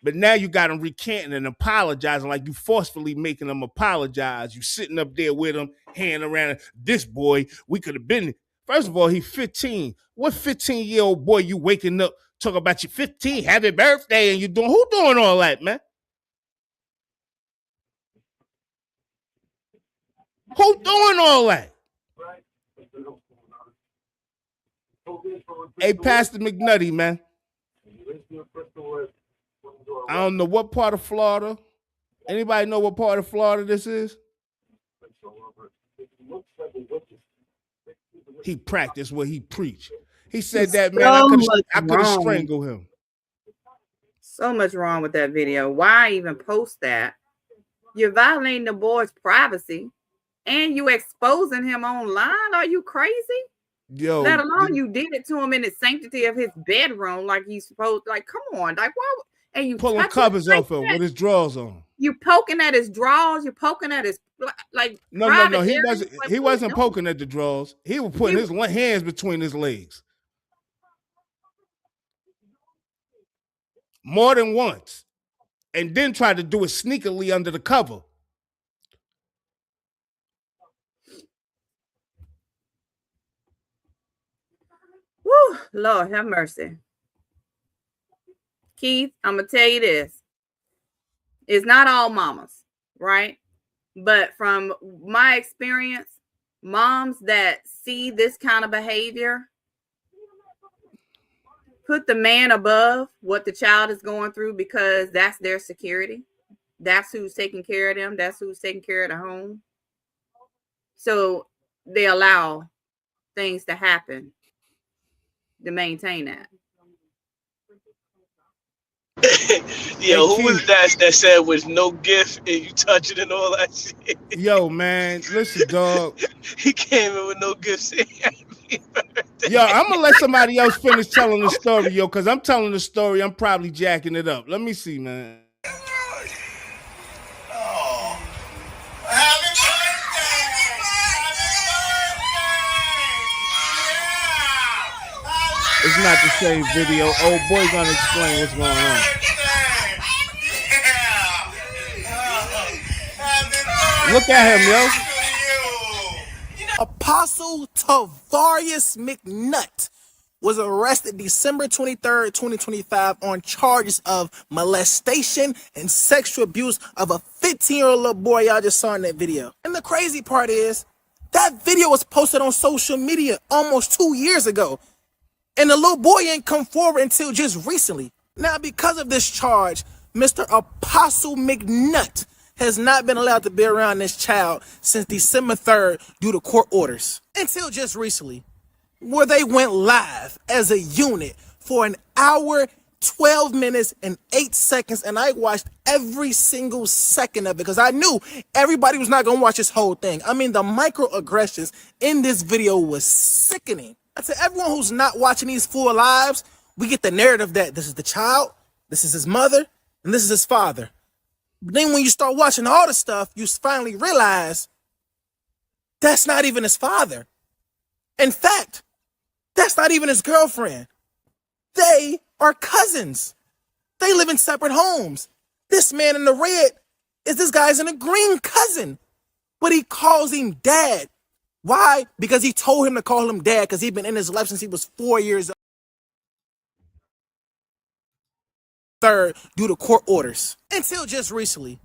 But now you got him recanting and apologizing, like you forcefully making him apologize. You sitting up there with him, hand around this boy. We could have been. First of all, he's 15. What 15-year-old boy you waking up talking about your 15, happy birthday, and you doing? Who doing all that, man? Who doing all that? Hey, Pastor McNutty, man. I don't know what part of Florida. Anybody know what part of Florida this is? He practiced what he preached. He said that, man, I could have strangled him. So much wrong with that video. Why even post that? You're violating the boy's privacy and you exposing him online. Are you crazy? Yo, let alone you did it to him in the sanctity of his bedroom, like he's supposed. Like, come on, like why? And you pulling covers off him with his drawers on. You poking at his drawers. You poking at his like. No. He wasn't poking at the drawers. He was putting his hands between his legs. More than once, and then tried to do it sneakily under the cover. Woo, Lord have mercy. Keith, I'm going to tell you this. It's not all mamas, right? But from my experience, moms that see this kind of behavior put the man above what the child is going through because that's their security. That's who's taking care of them. That's who's taking care of the home. So they allow things to happen to maintain that. Yo, who was that said with no gift and you touch it and all that shit? Yo, man, listen, dog. He came in with no gifts. Yo, I'm gonna let somebody else finish telling the story, yo, because I'm telling the story. I'm probably jacking it up. Let me see, man. It's not the same video. Old boy gonna explain what's going on. Look at him, yo. Apostle Tavarius McNutt was arrested December 23rd, 2025 on charges of molestation and sexual abuse of a 15-year-old little boy y'all just saw in that video. And the crazy part is, that video was posted on social media almost 2 years ago. And the little boy ain't come forward until just recently. Now, because of this charge, Mr. Apostle McNutt has not been allowed to be around this child since December 3rd due to court orders. Until just recently, where they went live as a unit for an hour, 12 minutes, and 8 seconds. And I watched every single second of it because I knew everybody was not going to watch this whole thing. I mean, the microaggressions in this video was sickening. To everyone who's not watching these full lives, we get the narrative that this is the child, this is his mother, and this is his father. But then when you start watching all the stuff, you finally realize that's not even his father. In fact, that's not even his girlfriend. They are cousins. They live in separate homes. This man in the red is this guy's in a green cousin. but he calls him dad. Why? Because he told him to call him dad because he'd been in his life since he was 4 years old. Third, due to court orders. Until just recently,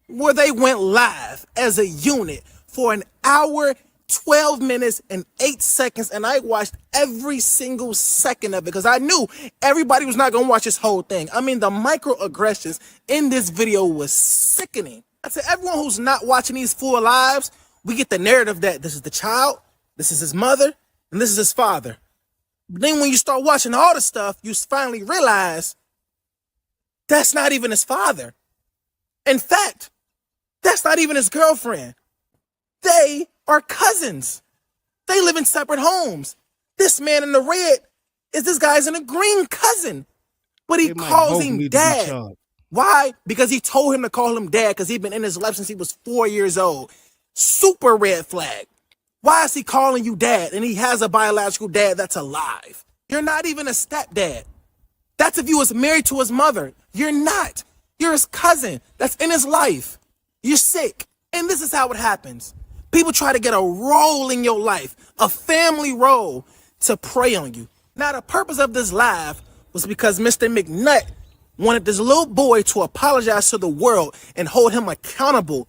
where they went live as a unit for an hour, 12 minutes, and 8 seconds, and I watched every single second of it because I knew everybody was not going to watch this whole thing. I mean, the microaggressions in this video was sickening. To everyone who's not watching these full lives, we get the narrative that this is the child, this is his mother, and this is his father. But then when you start watching all the stuff, you finally realize that's not even his father. In fact, that's not even his girlfriend. They are cousins. They live in separate homes. This man in the red is this guy's in a green cousin. But he calls him dad. Why? Because he told him to call him dad because he'd been in his life since he was 4 years old. Super red flag. Why is he calling you dad and he has a biological dad that's alive? You're not even a stepdad. That's if you was married to his mother. You're not. You're his cousin that's in his life. You're sick. And this is how it happens. People try to get a role in your life, a family role, to prey on you. Now, the purpose of this live was because Mr. McNutt wanted this little boy to apologize to the world and hold him accountable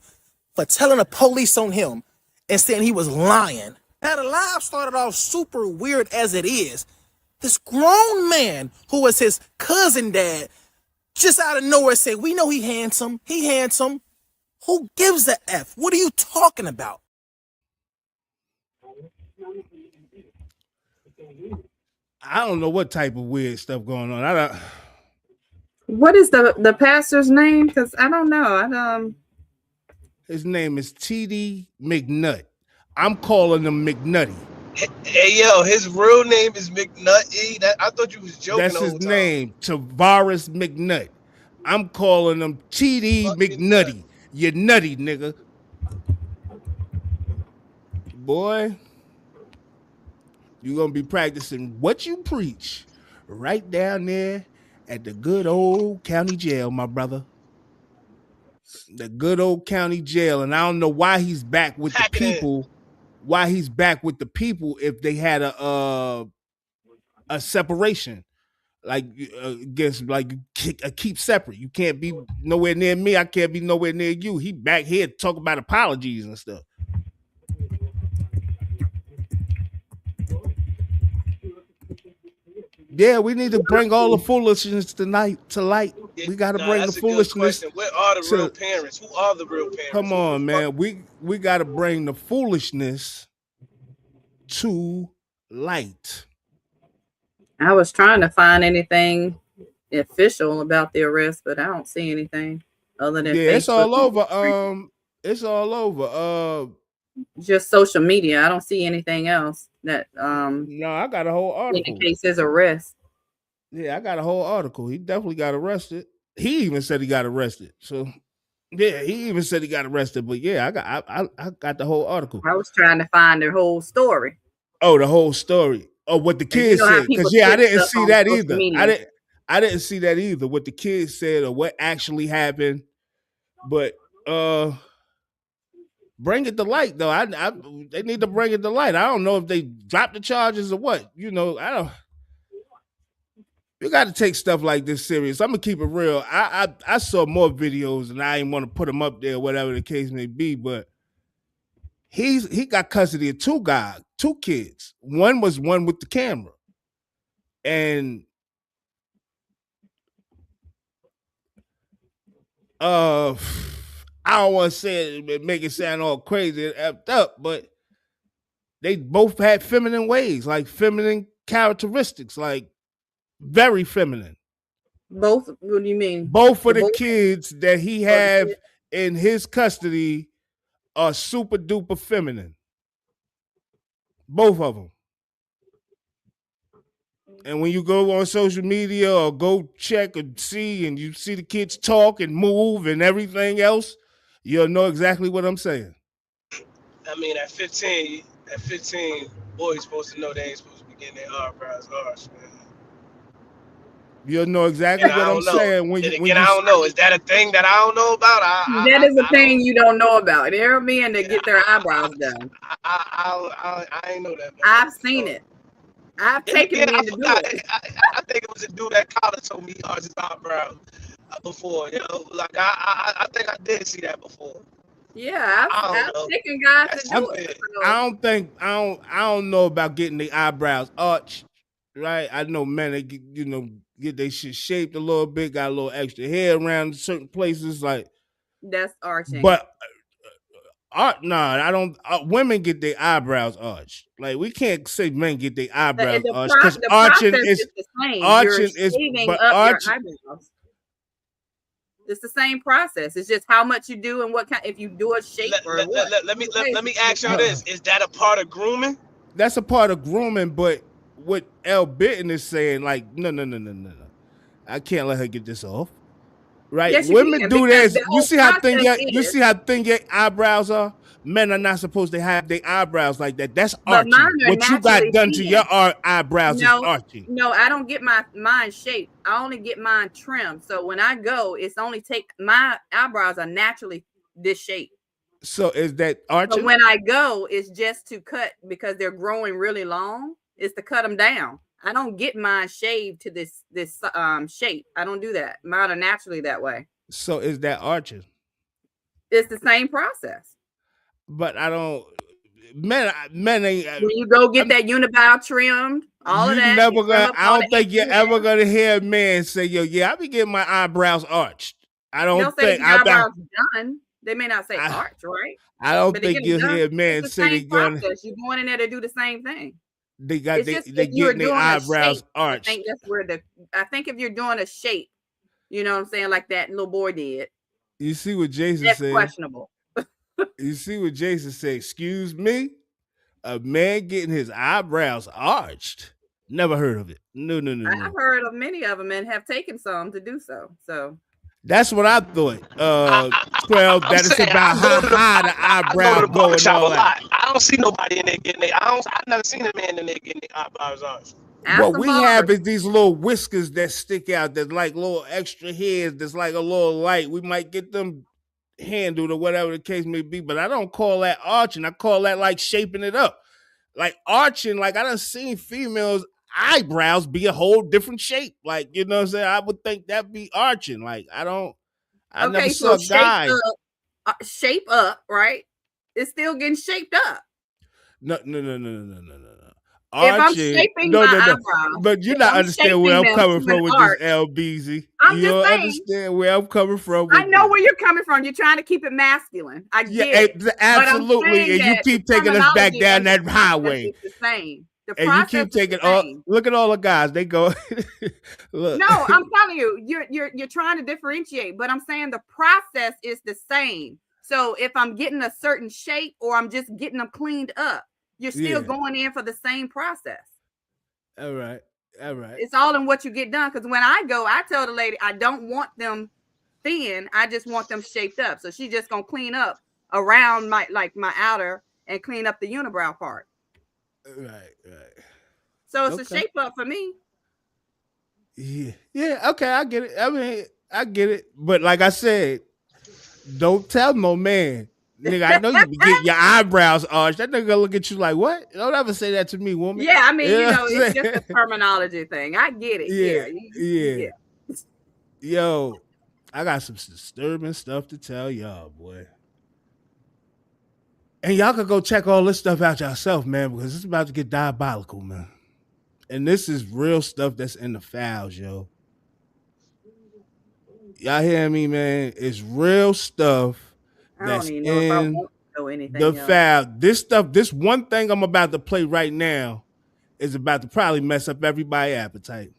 for telling the police on him and saying he was lying. Now, the live started off super weird as it is. This grown man who was his cousin dad just out of nowhere said, we know he handsome. He handsome. Who gives a F? What are you talking about? I don't know what type of weird stuff going on. I don't. What is the pastor's name? Because I don't know. His name is TD MCNutt. I'm calling him McNutty. Hey, yo, his real name is McNutt. I thought you was joking. That's his name, Tavares McNutt. I'm calling him TD McNutty. You nutty, nigga. Boy, you're going to be practicing what you preach right down there at the good old county jail, my brother. The good old county jail. And I don't know why he's back with the people. Why he's back with the people if they had a separation. Like against like keep separate. You can't be nowhere near me. I can't be nowhere near you. He back here to talk about apologies and stuff. Yeah, we need to bring all the foolishness tonight to light. We got to bring the foolishness. Where are the real parents? Who are the real parents? Come on, man. We got to bring the foolishness to light. I was trying to find anything official about the arrest, but I don't see anything other than Facebook. Facebook. It's all over. It's all over. Just social media. I don't see anything else that no, I got a whole article. indicates his arrest. Yeah, I got a whole article. He definitely got arrested. He even said he got arrested. So yeah, he even said he got arrested. But yeah, I got the whole article. I was trying to find the whole story. Oh, the whole story. Oh, what the kids said. Because yeah, I didn't see that either. I didn't see that either. What the kids said or what actually happened. But bring it to light though. They need to bring it to light. I don't know if they dropped the charges or what. You know, I don't. You got to take stuff like this serious. I'm gonna keep it real. I saw more videos and I didn't want to put them up there, whatever the case may be. But he got custody of two kids. One was one with the camera, and I don't want to say it, make it sound all crazy and effed up, but they both had feminine ways, like feminine characteristics, like very feminine. Both? What do you mean? Both of the kids that he have in his custody are super duper feminine. Both of them. And when you go on social media or go check and see, and you see the kids talk and move and everything else, you'll know exactly what I'm saying. I mean, at 15, boys supposed to know they ain't supposed to be getting their eyebrows arched, man. You'll know exactly And what I I'm don't know. saying when And you again, I don't know. Is that a thing that I don't know about? That is a thing you don't know about. There are men that get their eyebrows done. I ain't know that. I've seen it. I've taken Again, men to do it. I think it was a dude at college told me he arched his eyebrows before. You know, like I think I did see that before. Yeah, I've taken guys to do it. So. I don't know about getting the eyebrows arched, right? I know men that get their shit shaped a little bit, got a little extra hair around certain places, like that's arching. But I don't. Women get their eyebrows arched. Like we can't say men get their eyebrows arched because arching is the same. Arching You're is shaving but up arch, your eyebrows. It's the same process. It's just how much you do and what kind. If you do a shape or what. Let me ask y'all this: is that a part of grooming? That's a part of grooming, but what L. Bitten is saying, like, no. I can't let her get this off. Right? Yes, women can, do this. You see how thin your eyebrows are? Men are not supposed to have their eyebrows like that. That's arching. What you got done to your eyebrows is arching. No, I don't get mine shaped. I only get mine trimmed. So when I go, it's only my eyebrows are naturally this shape. So is that arching? So when I go, it's just to cut because they're growing really long. It's to cut them down. I don't get mine shaved to this shape. I don't do that. Mine are naturally that way. So is that arching? It's the same process. But I don't. Men ain't. When you go get that unibrow trimmed, all of that. I don't think you're ever gonna hear a man say, "Yo, yeah, I be getting my eyebrows arched." I don't think eyebrows done. They may not say arch, right? I don't think you'll hear a man say they're gonna. You're going in there to do the same thing. They getting their eyebrows arched. I think that's where I think if you're doing a shape, you know what I'm saying, like that little boy did. You see what Jason that's said? Questionable. You see what Jason said? Excuse me, a man getting his eyebrows arched. Never heard of it. No. I've heard of many of them and have taken some to do so. So. That's what I thought. 12. That is about how high the eyebrows go and all that. I don't see nobody in there getting their. I've never seen a man in there getting their eyebrows arched. What we have is these little whiskers that stick out. That's like little extra hairs. That's like a little light. We might get them handled or whatever the case may be. But I don't call that arching. I call that like shaping it up. Like arching. Like I done seen females. Eyebrows be a whole different shape, like you know what I'm saying. I would think that'd be arching. Like I never saw guys shape up, right? It's still getting shaped up. No. Arching, if I'm shaping my eyebrows, but you're not understanding where I'm coming from with this LBZ. You don't understand where I'm coming from. I know where you're coming from. You're trying to keep it masculine. I get it. Absolutely, and you keep taking us back down that highway. It's the same. And you keep taking look at all the guys. They go. Look. No, I'm telling you, you're trying to differentiate, but I'm saying the process is the same. So if I'm getting a certain shape or I'm just getting them cleaned up, you're still going in for the same process. All right. It's all in what you get done. Because when I go, I tell the lady I don't want them thin. I just want them shaped up. So she's just gonna clean up around my outer and clean up the unibrow part. Right. So it's a shape up for me. Yeah. Okay, I get it. I mean, I get it. But like I said, don't tell no man, nigga. I know you be getting your eyebrows arched. That nigga gonna look at you like, what? Don't ever say that to me, woman. Yeah, I mean, it's just a terminology thing. I get it. Yeah. Yo, I got some disturbing stuff to tell y'all, boy. And y'all can go check all this stuff out yourself, man, because it's about to get diabolical, man. And this is real stuff that's in the files, yo. Y'all hear me, man? It's real stuff that's in the file. This one thing I'm about to play right now is about to probably mess up everybody's appetite.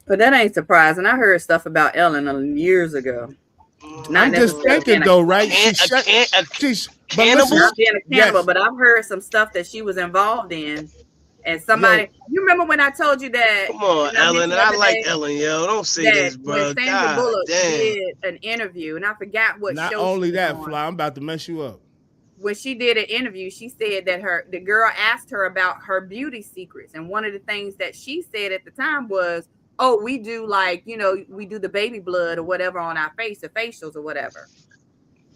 But that ain't surprising. I heard stuff about Ellen years ago. I'm just thinking though, right? She's cannibal, but I've heard some stuff that she was involved in And somebody, you remember when I told you that? Come on, Ellen. I like Ellen, yo. Don't say this, bro. When Sandra God Bullock damn. did an interview, and I forgot what Not show only she was that, on. Fly, I'm about to mess you up. When she did an interview, she said that the girl asked her about her beauty secrets, and one of the things that she said at the time was, "Oh, we do we do the baby blood or whatever on our face, the facials or whatever."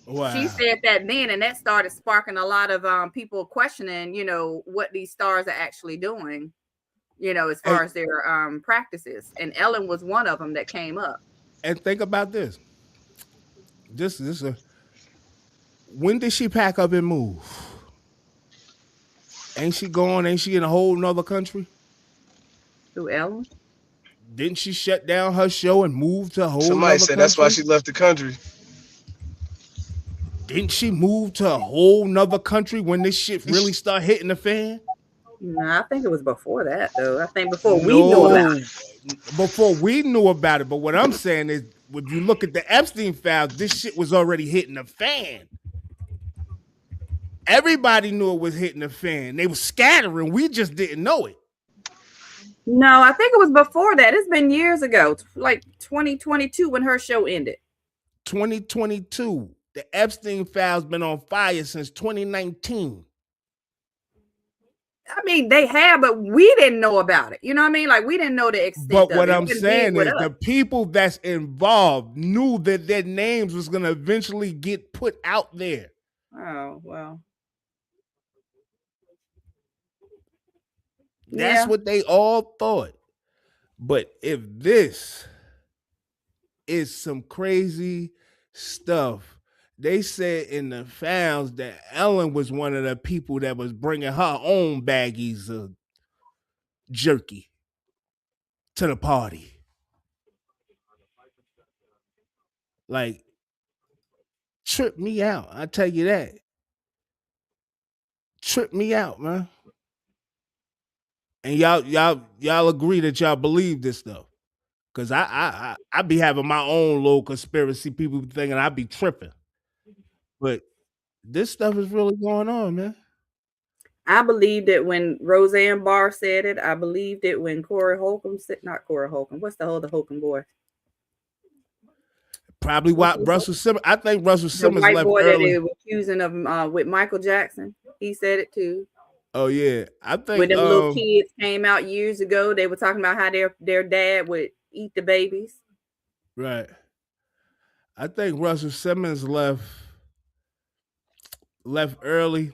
Wow. She said that then, and that started sparking a lot of people questioning, what these stars are actually doing, as far as their practices. And Ellen was one of them that came up. And think about this. When did she pack up and move? Ain't she gone? Ain't she in a whole nother country? Who, Ellen? Didn't she shut down her show and move to a whole Somebody said country? that's why she left the country. Didn't she move to a whole nother country when this shit really started hitting the fan? No, I think it was before that, though. I think before we knew about it. Before we knew about it. But what I'm saying is, if you look at the Epstein files, this shit was already hitting the fan. Everybody knew it was hitting the fan. They were scattering. We just didn't know it. No, I think it was before that. It's been years ago, like 2022 when her show ended. 2022. The Epstein files been on fire since 2019. I mean, they have, but we didn't know about it. You know what I mean? Like, we didn't know the extent of it. But what I'm saying is the people that's involved knew that their names was going to eventually get put out there. Oh, well. That's what they all thought. But if this is some crazy stuff, they said in the files that Ellen was one of the people that was bringing her own baggies of jerky to the party. Like, trip me out. I tell you that. Trip me out, man. And y'all agree that y'all believe this stuff. Cause I be having my own little conspiracy. People be thinking I be tripping. But this stuff is really going on, man. I believed it when Roseanne Barr said it. I believed it when Corey Holcomb said, not Corey Holcomb. What's the other Holcomb boy? Probably why Russell Simmons. I think Russell Simmons the white left boy early. that they were accusing of with Michael Jackson. He said it too. Oh yeah, I think when them little kids came out years ago, they were talking about how their dad would eat the babies. Right. I think Russell Simmons left early.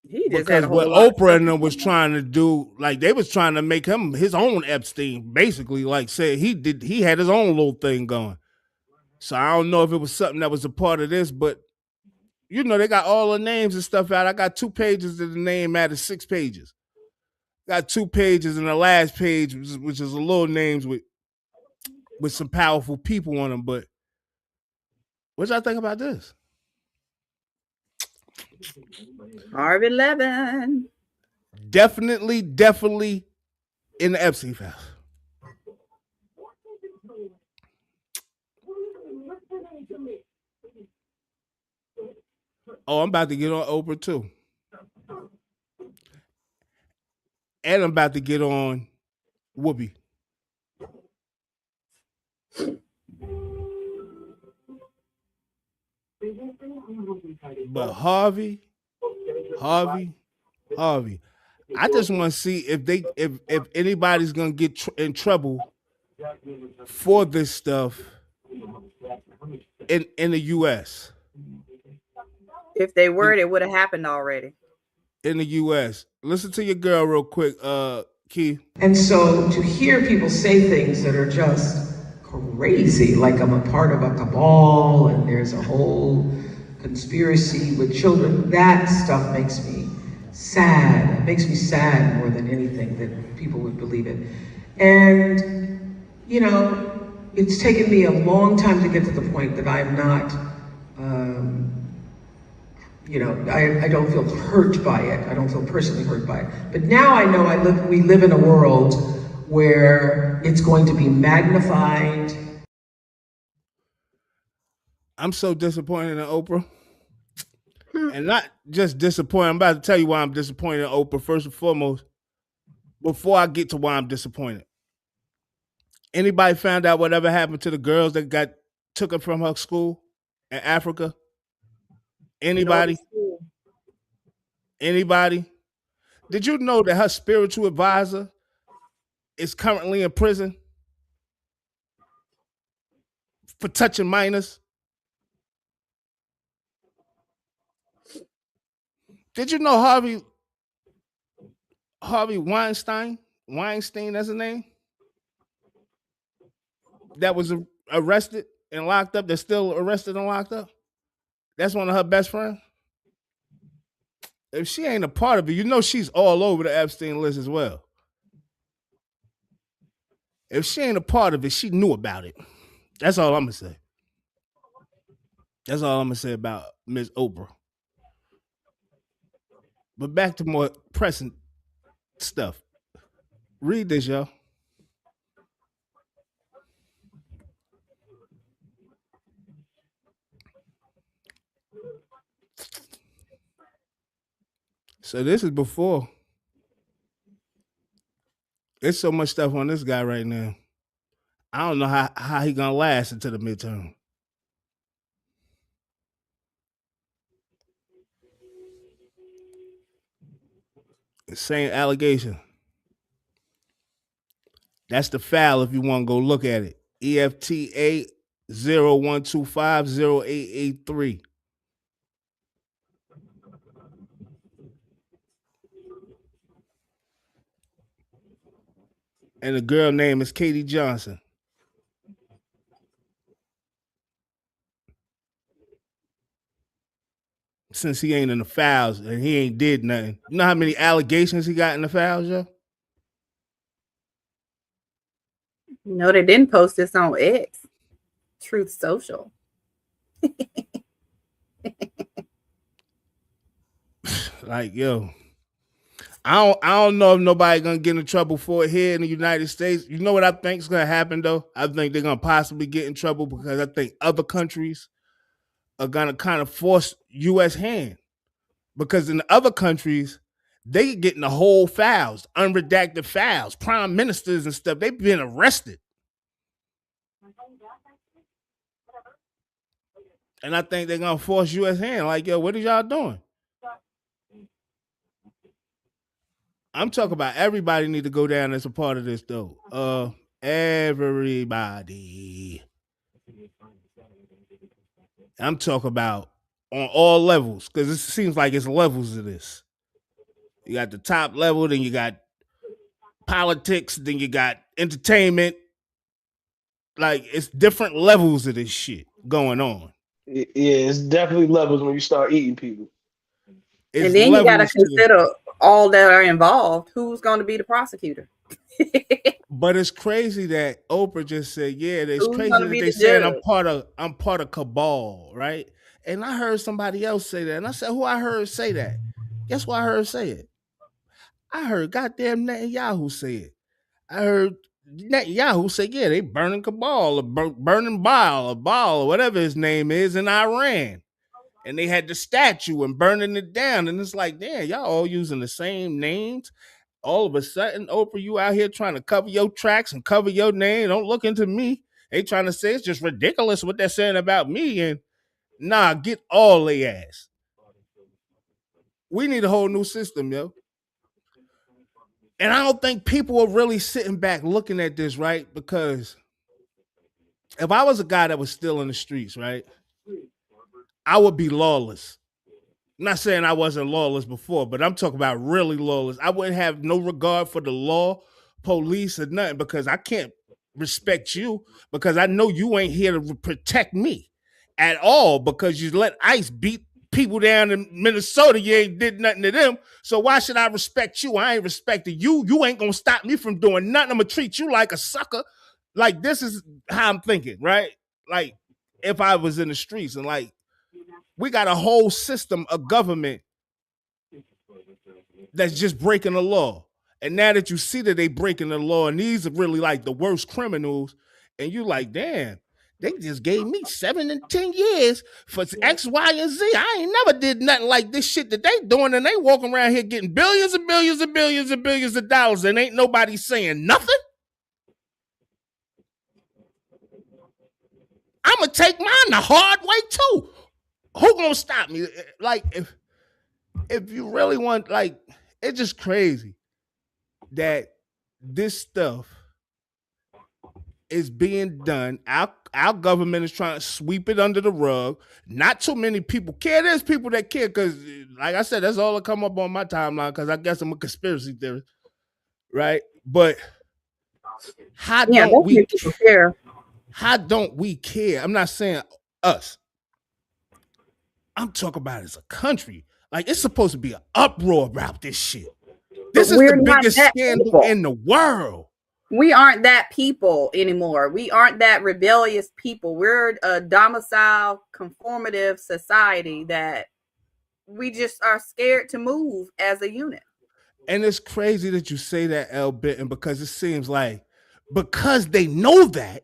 He just because had a what whole Oprah and them was trying to do, like they was trying to make him his own Epstein, basically, like said he had his own little thing going. So I don't know if it was something that was a part of this, but you know, they got all the names and stuff out. I got 2 pages of the name out of 6 pages. Got 2 pages, and the last page, which is a little names with some powerful people on them. But what y'all think about this? Harvey Levin. Definitely in the Epstein files. Oh, I'm about to get on Oprah too. And I'm about to get on Whoopi. But Harvey. I just want to see if anybody's gonna get in trouble for this stuff in the U.S. If they were, it would have happened already. In the U.S. Listen to your girl real quick, Key. And so to hear people say things that are just crazy, like I'm a part of a cabal and there's a whole conspiracy with children, that stuff makes me sad. It makes me sad more than anything that people would believe it. And, you know, it's taken me a long time to get to the point that I'm not, you know, I don't feel hurt by it. I don't feel personally hurt by it. But now I know we live in a world where it's going to be magnified. I'm so disappointed in Oprah. And not just disappointed. I'm about to tell you why I'm disappointed in Oprah, first and foremost, before I get to why I'm disappointed. Anybody found out whatever happened to the girls that took her from her school in Africa? Anybody? Anybody? Did you know that her spiritual advisor is currently in prison for touching minors? Did you know Harvey Weinstein? Weinstein, that's his name? That was arrested and locked up. That's still arrested and locked up. That's one of her best friends. If she ain't a part of it, you know she's all over the Epstein list as well. If she ain't a part of it, she knew about it. That's all I'm gonna say. That's all I'm gonna say about Miss Oprah. But back to more pressing stuff. Read this, y'all. So this is before. There's so much stuff on this guy right now. I don't know how he gonna last until the midterm. Same allegation. That's the file if you want to go look at it. EFTA 01250883. And the girl name is Katie Johnson. Since he ain't in the files and he ain't did nothing. You know how many allegations he got in the files, yo? No, they didn't post this on X. Truth Social. Like, yo. I don't know if nobody gonna get in trouble for it here in the United States. You know what I think is gonna happen though? I think they're gonna possibly get in trouble because I think other countries are gonna kind of force U.S. hand. Because in the other countries, they getting the whole files, unredacted files, prime ministers and stuff. They've been arrested. And I think they're gonna force U.S. hand. Like, yo, what are y'all doing? I'm talking about everybody need to go down as a part of this though. Everybody. I'm talking about on all levels because it seems like it's levels of this. You got the top level, then you got politics, then you got entertainment. Like it's different levels of this shit going on. Yeah, it's definitely levels when you start eating people. And then you got to consider all that are involved. Who's going to be the prosecutor? But it's crazy that Oprah just said, "Yeah, it's crazy that they said I'm part of cabal, right?" And I heard somebody else say that, and I said, "Who I heard say that?" Guess what I heard say it? I heard goddamn Netanyahu say it. I heard Netanyahu say, "Yeah, they burning cabal or burning Baal or whatever his name is in Iran." And they had the statue and burning it down. And it's like, damn, y'all all using the same names. All of a sudden, Oprah, you out here trying to cover your tracks and cover your name. Don't look into me. They trying to say it's just ridiculous what they're saying about me. And nah, get all they ass. We need a whole new system, yo. And I don't think people are really sitting back looking at this, right? Because if I was a guy that was still in the streets, right, I would be lawless. I'm not saying I wasn't lawless before, but I'm talking about really lawless. I wouldn't have no regard for the law, police, or nothing because I can't respect you because I know you ain't here to protect me at all because you let ICE beat people down in Minnesota. You ain't did nothing to them. So why should I respect you? I ain't respecting you. You ain't going to stop me from doing nothing. I'm going to treat you like a sucker. Like, this is how I'm thinking, right? Like, if I was in the streets and like, we got a whole system of government that's just breaking the law. And now that you see that they breaking the law and these are really like the worst criminals, and you like, damn, They just gave me 7 and 10 years for X, Y, and Z. I ain't never did nothing like this shit that they doing, and they walking around here getting billions and billions and billions and billions of dollars, and ain't nobody saying nothing. I'm gonna take mine the hard way too. Who gonna stop me? Like, if you really want, like, it's just crazy that this stuff is being done. Our government is trying to sweep it under the rug. Not too many people care. There's people that care because, like I said, that's all that come up on my timeline because I guess I'm a conspiracy theorist, right? But how don't we care? How don't we care? I'm not saying us. I'm talking about as a country. Like, it's supposed to be an uproar about this shit. This is the biggest scandal in the world. We aren't that people anymore. We aren't that rebellious people. We're a domicile conformative society that we just are scared to move as a unit. And it's crazy that you say that, L. Benton, because it seems like because they know that,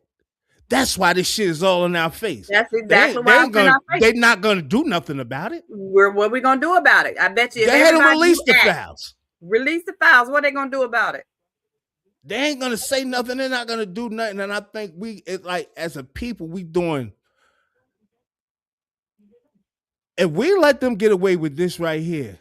that's why this shit is all in our face. That's exactly why it's in our face. They're not going to do nothing about it. What are we going to do about it? I bet you. They had to release the files. Release the files. What are they going to do about it? They ain't going to say nothing. They're not going to do nothing. And I think it's like, as a people, we doing. If we let them get away with this right here,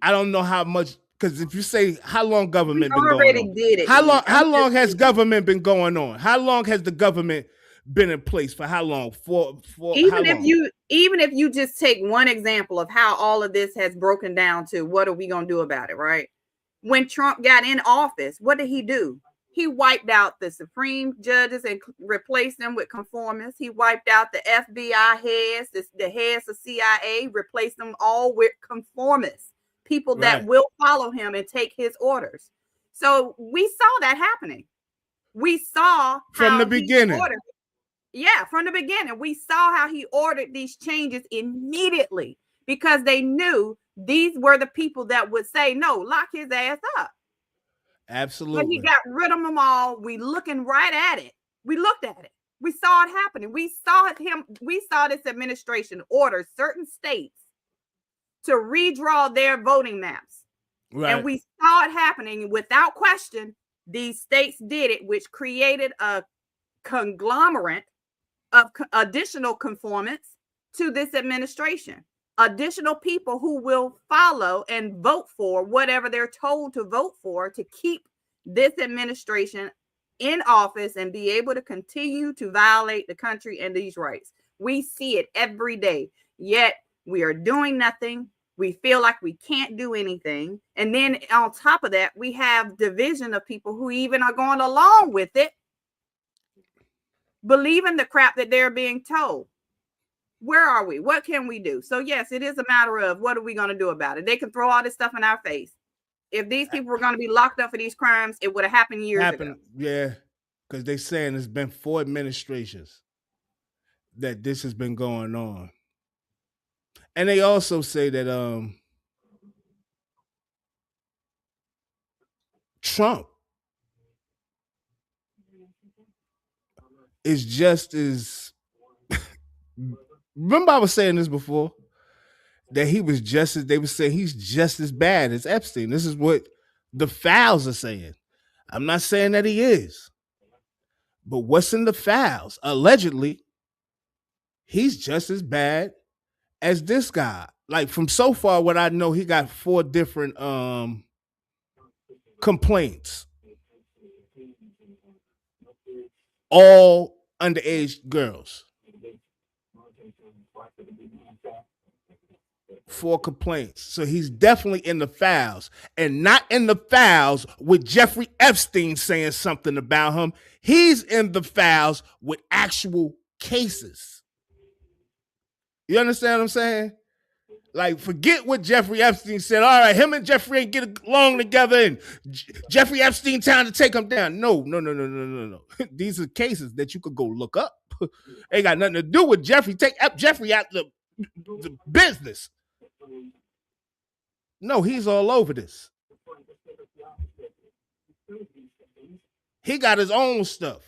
I don't know how much. Because if you say how long government been going on, did it. How long has government been going on? How long has the government been in place for? How long? For even if you just take one example of how all of this has broken down to what are we gonna do about it, right? When Trump got in office, what did he do? He wiped out the Supreme judges and replaced them with conformists. He wiped out the FBI heads, the heads of CIA, replaced them all with conformists. People that will follow him and take his orders. So we saw that happening. We saw from the beginning. From the beginning. We saw how he ordered these changes immediately because they knew these were the people that would say, no, lock his ass up. Absolutely. But he got rid of them all. We looking right at it. We looked at it. We saw it happening. We saw this administration order certain states to redraw their voting maps. Right. And we saw it happening without question. These states did it, which created a conglomerate of additional conformants to this administration. Additional people who will follow and vote for whatever they're told to vote for to keep this administration in office and be able to continue to violate the country and these rights. We see it every day, yet we are doing nothing. We feel like we can't do anything. And then on top of that, we have division of people who even are going along with it, believing the crap that they're being told. Where are we? What can we do? So yes, it is a matter of what are we going to do about it? They can throw all this stuff in our face. If these people were going to be locked up for these crimes, it would have happened years ago. Yeah, because they're saying it's been 4 administrations that this has been going on. And they also say that Trump is just as remember I was saying this before, that he was just as, they were saying he's just as bad as Epstein. This is what the files are saying. I'm not saying that he is. But what's in the files? Allegedly, he's just as bad as this guy. Like, from so far what I know, he got 4 different complaints. All underage girls. 4 complaints. So he's definitely in the files, and not in the files with Jeffrey Epstein saying something about him. He's in the files with actual cases. You understand what I'm saying? Like, forget what Jeffrey Epstein said. All right, him and Jeffrey ain't get along together, and Jeffrey Epstein time to take him down. No. These are cases that you could go look up. Ain't got nothing to do with Jeffrey. Take Jeffrey out the business. No, he's all over this. He got his own stuff.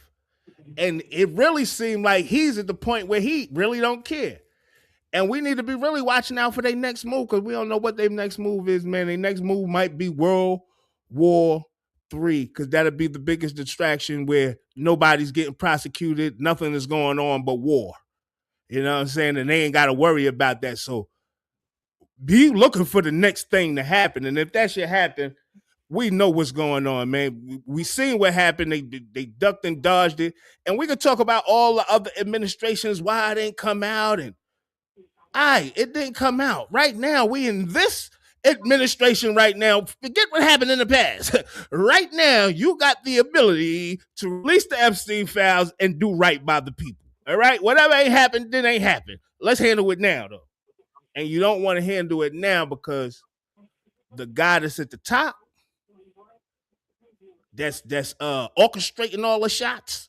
And it really seemed like he's at the point where he really don't care. And we need to be really watching out for their next move, because we don't know what their next move is, man. Their next move might be World War III, because that'll be the biggest distraction, where nobody's getting prosecuted, nothing is going on but war. You know what I'm saying? And they ain't got to worry about that. So be looking for the next thing to happen. And if that should happen, we know what's going on, man. We seen what happened. They ducked and dodged it. And we could talk about all the other administrations, why it didn't come out. And it didn't come out. Right now, we in this administration right now. Forget what happened in the past. Right now, you got the ability to release the Epstein files and do right by the people. All right? Whatever ain't happened, then ain't happened. Let's handle it now, though. And you don't want to handle it now, because the guy that's at the top, that's orchestrating all the shots,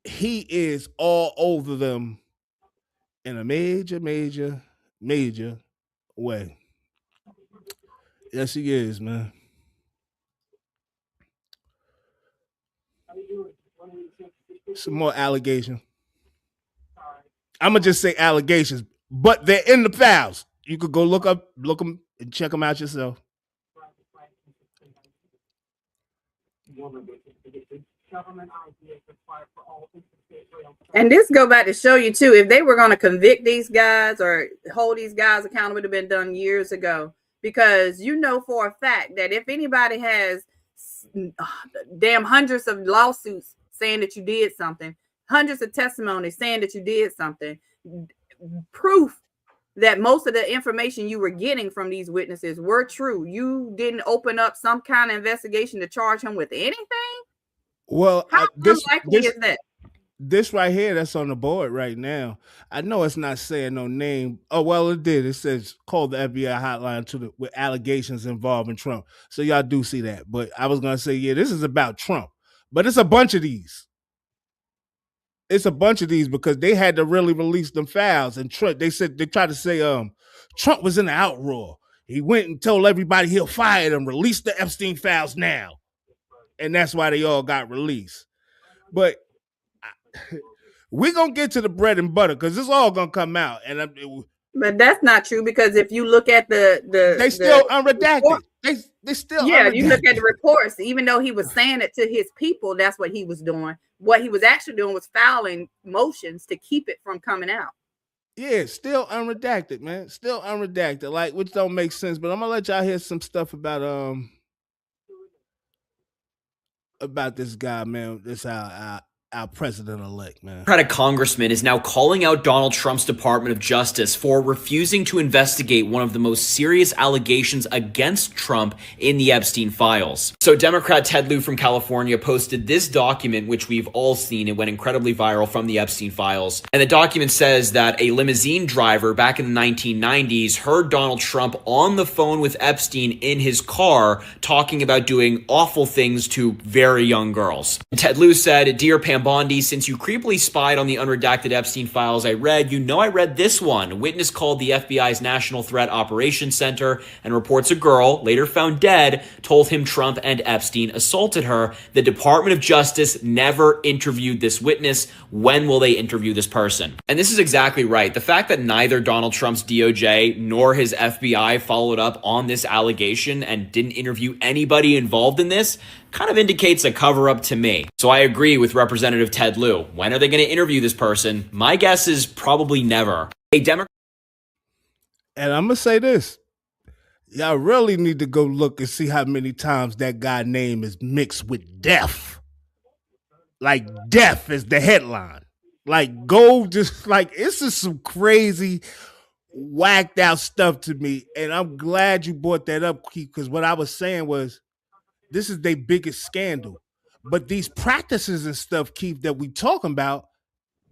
he is all over them in a major way. Yes, he is, man. Some more allegations. I'm gonna just say allegations, but they're in the files. You could go look them, and check them out yourself. And this go back to show you too, if they were going to convict these guys or hold these guys accountable, it would have been done years ago. Because you know for a fact that if anybody has damn hundreds of lawsuits saying that you did something, hundreds of testimonies saying that you did something, proof that most of the information you were getting from these witnesses were true. You didn't open up some kind of investigation to charge him with anything. Well, how unlikely is that? This right here, that's on the board right now. I know it's not saying no name. Oh, well, it did. It says call the FBI hotline with allegations involving Trump. So y'all do see that. But I was gonna say, yeah, this is about Trump. But it's a bunch of these. It's a bunch of these, because they had to really release them files. And Trump, they tried to say Trump was in an outroar. He went and told everybody he'll fire them, release the Epstein files now. And that's why they all got released. But we're going to get to the bread and butter, because it's all going to come out. But that's not true, because if you look at they still unredacted. They still unredacted. You look at the reports, even though he was saying it to his people, that's what he was doing. What he was actually doing was filing motions to keep it from coming out. Yeah, still unredacted, man. Still unredacted, like, which don't make sense. But I'm going to let y'all hear some stuff about this guy, man. This our president-elect, man. Democratic congressman is now calling out Donald Trump's Department of Justice for refusing to investigate one of the most serious allegations against Trump in the Epstein files. So Democrat Ted Lieu from California posted this document, which we've all seen. It went incredibly viral, from the Epstein files. And the document says that a limousine driver back in the 1990s heard Donald Trump on the phone with Epstein in his car talking about doing awful things to very young girls. Ted Lieu said, "Dear Pam Bondi, since you creepily spied on the unredacted Epstein files I read this one. Witness called the FBI's National Threat Operations Center and reports a girl, later found dead, told him Trump and Epstein assaulted her. The Department of Justice never interviewed this witness. When will they interview this person?" And this is exactly right. The fact that neither Donald Trump's DOJ nor his FBI followed up on this allegation and didn't interview anybody involved in this kind of indicates a cover-up to me. So I agree with Representative Ted Lieu. When are they going to interview this person? My guess is probably never. And I'm going to say this. Y'all really need to go look and see how many times that guy's name is mixed with death. Like, death is the headline. Like, it's just some crazy, whacked out stuff to me. And I'm glad you brought that up, Keith, because what I was saying was, this is their biggest scandal. But these practices and stuff, Keith, that we talking about,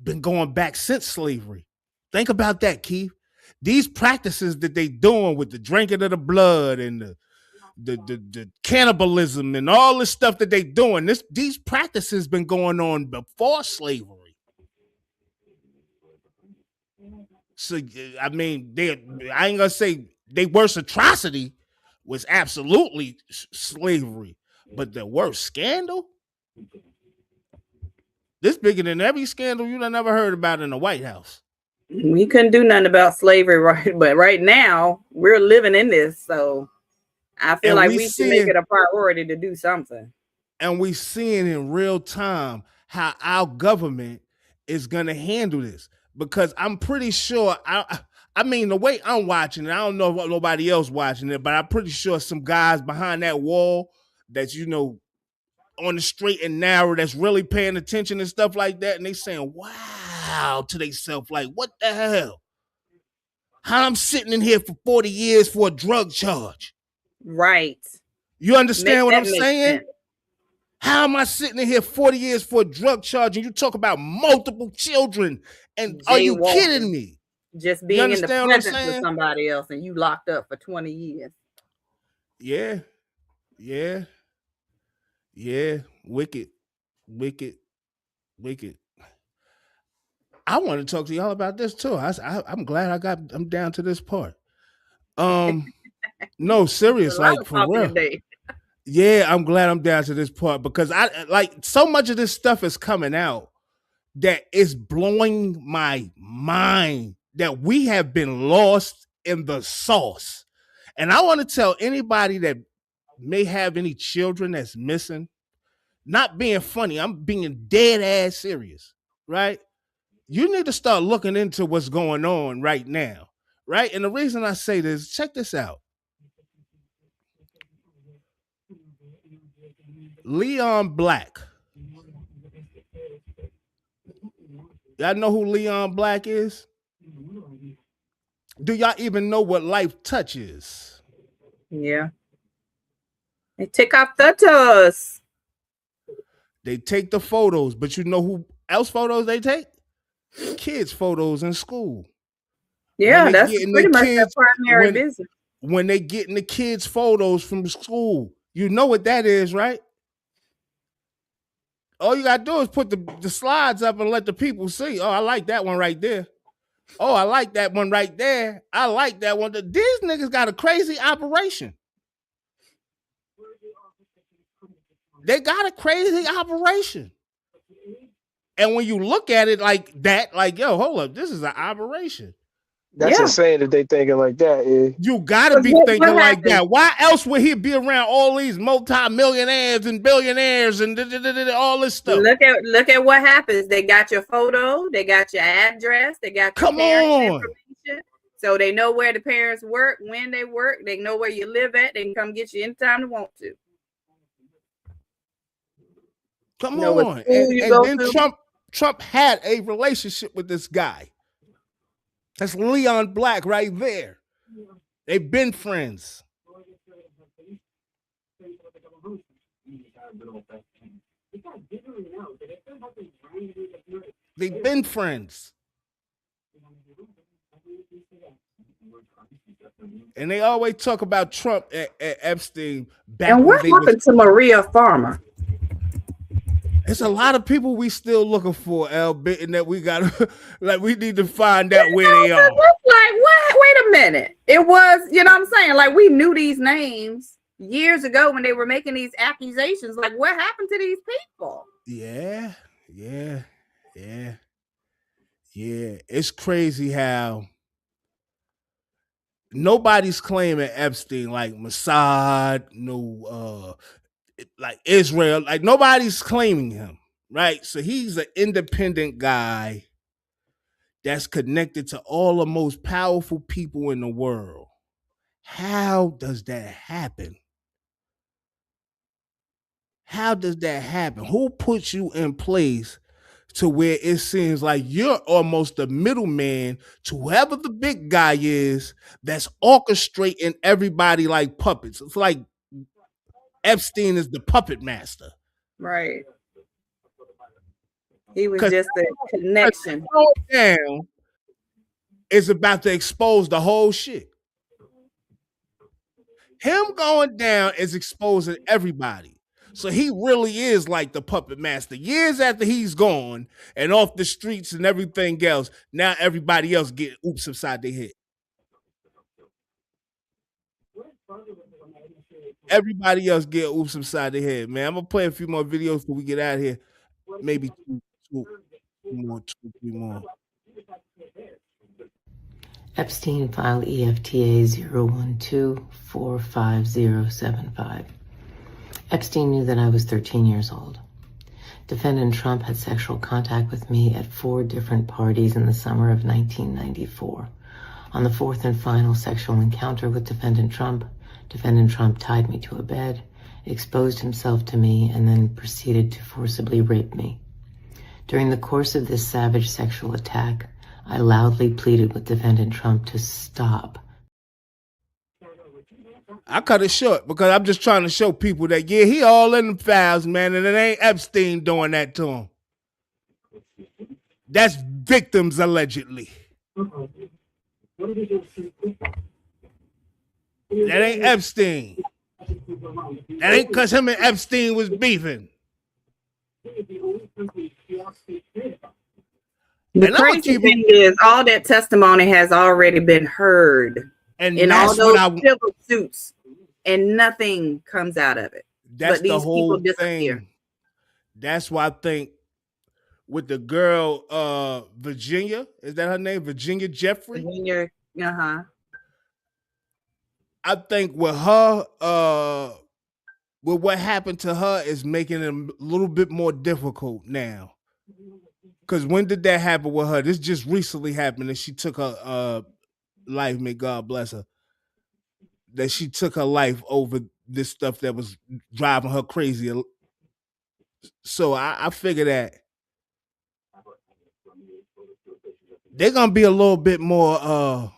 been going back since slavery. Think about that, Keith. These practices that they doing with the drinking of the blood and the cannibalism and all this stuff that they doing, these practices been going on before slavery. So, I mean, I ain't gonna say their worst atrocity was absolutely slavery, but the worst scandal, This bigger than every scandal you done ever heard about in the White House. We couldn't do nothing about slavery, right? But right now we're living in this, so I feel like we should make it a priority to do something. And we seeing in real time how our government is gonna handle this. Because I'm pretty sure I mean the way I'm watching it, I don't know what nobody else watching it, but I'm pretty sure some guys behind that wall that's on the straight and narrow that's really paying attention and stuff like that, and they saying, wow, to themselves, like, what the hell? How I'm sitting in here for 40 years for a drug charge. Right. You understand what I'm saying? Sense. How am I sitting in here 40 years for a drug charge and you talk about multiple children? And are you kidding me? Just being in the presence of somebody else and you locked up for 20 years. Yeah. Wicked. I want to talk to y'all about this too. I'm glad I'm down to this part. No, serious, like for real. Yeah, I'm glad I'm down to this part because I like so much of this stuff is coming out that is blowing my mind that we have been lost in the sauce. And I want to tell anybody that may have any children that's missing, not being funny, I'm being dead ass serious, right? You need to start looking into what's going on right now, right? And the reason I say this, check this out. Leon Black. Y'all know who Leon Black is? Do y'all even know what Life Touch is? Yeah. They take off photos. They take the photos, but you know who else photos they take? Kids' photos in school. Yeah, that's pretty much their primary business. When they getting the kids' photos from school, you know what that is, right? All you gotta do is put the slides up and let the people see. Oh, I like that one right there. Oh, I like that one right there. I like that one. These niggas got a crazy operation. They got a crazy operation. And when you look at it like that, like, yo, hold up, this is an operation. That's insane that they thinking like that. Yeah. You gotta be thinking like that. Why else would he be around all these multi-millionaires and billionaires and all this stuff? Look at what happens. They got your photo, they got your address, they got your parents' information. So they know where the parents work, when they work, they know where you live at, they can come get you anytime they want to. Come on. And then Trump had a relationship with this guy. That's Leon Black right there. They've been friends. They've been friends. And they always talk about Trump at Epstein. And what happened to Maria Farmer? There's a lot of people we still looking for, Albert, and that we got like we need to find out where they are. Like what? Wait a minute. It was, you know what I'm saying? Like we knew these names years ago when they were making these accusations. Like what happened to these people? Yeah. It's crazy how nobody's claiming Epstein, like Mossad, like Israel, like nobody's claiming him, right? So he's an independent guy that's connected to all the most powerful people in the world. How does that happen? How does that happen? Who puts you in place to where it seems like you're almost the middleman to whoever the big guy is that's orchestrating everybody like puppets? It's like Epstein is the puppet master. Right. He was just a connection. Down is about to expose the whole shit. Him going down is exposing everybody. So he really is like the puppet master. Years after he's gone and off the streets and everything else, now everybody else get oops upside their head. Everybody else get oops upside their head, man. I'm gonna play a few more videos before we get out of here. Maybe two more, 3 more. Epstein file EFTA 012-45075. Epstein knew that I was 13 years old. Defendant Trump had sexual contact with me at 4 different parties in the summer of 1994. On the 4th and final sexual encounter with Defendant Trump tied me to a bed, exposed himself to me, and then proceeded to forcibly rape me. During the course of this savage sexual attack, I loudly pleaded with Defendant Trump to stop. I cut it short because I'm just trying to show people that, yeah, he all in the files, man, and it ain't Epstein doing that to him. That's victims, allegedly. That ain't Epstein. That ain't because him and Epstein was beefing. The crazy thing is, all that testimony has already been heard, and in all those civil suits, and nothing comes out of it. That's but these the whole people disappear. thing. That's why I think with the girl, Virginia, is that her name? Virginia Jeffrey? Virginia, I think with her, with what happened to her is making it a little bit more difficult now. Because when did that happen with her? This just recently happened that she took her life, may God bless her, that she took her life over this stuff that was driving her crazy. So I figure that they're going to be a little bit more,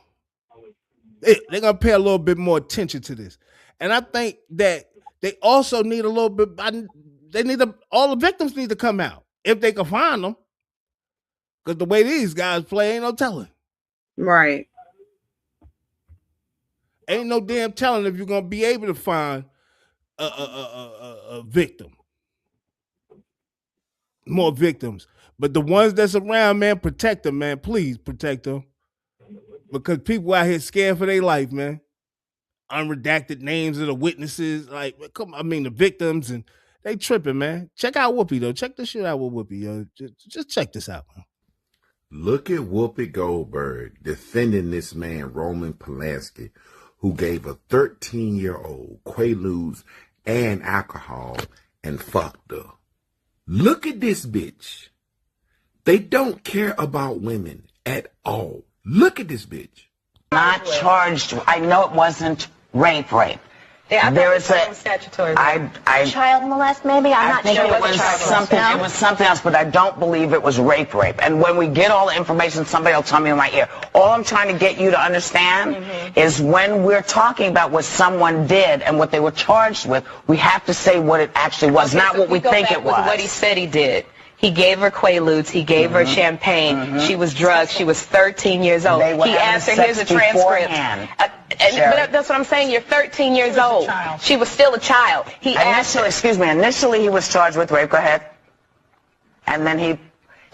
they're going to pay a little bit more attention to this. And I think that they also need a little bit, all the victims need to come out if they can find them. Because the way these guys play, ain't no telling. Right. Ain't no damn telling if you're going to be able to find a victim. More victims. But the ones that's around, man, protect them, man. Please protect them. Because people out here scared for their life, man. Unredacted names of the witnesses. Like, come on, I mean, the victims, and they tripping, man. Check out Whoopi, though. Check this shit out with Whoopi, yo. Just check this out, man. Look at Whoopi Goldberg defending this man, Roman Polanski, who gave a 13-year-old Quaaludes and alcohol and fucked her. Look at this bitch. They don't care about women at all. Look at this bitch. Not charged. I know it wasn't rape. Yeah, there is a statutory. Child molest, maybe. I'm not sure. It was something. It was something else, but I don't believe it was rape. And when we get all the information, somebody will tell me in my ear. All I'm trying to get you to understand is when we're talking about what someone did and what they were charged with, we have to say what it actually was, not what we think it was. What he said he did. He gave her Quaaludes. He gave her champagne. She was drugged. She was 13 years old. He asked her, here's a transcript. But that's what I'm saying. You're 13 years old. She was still a child. Initially he was charged with rape. Go ahead. And then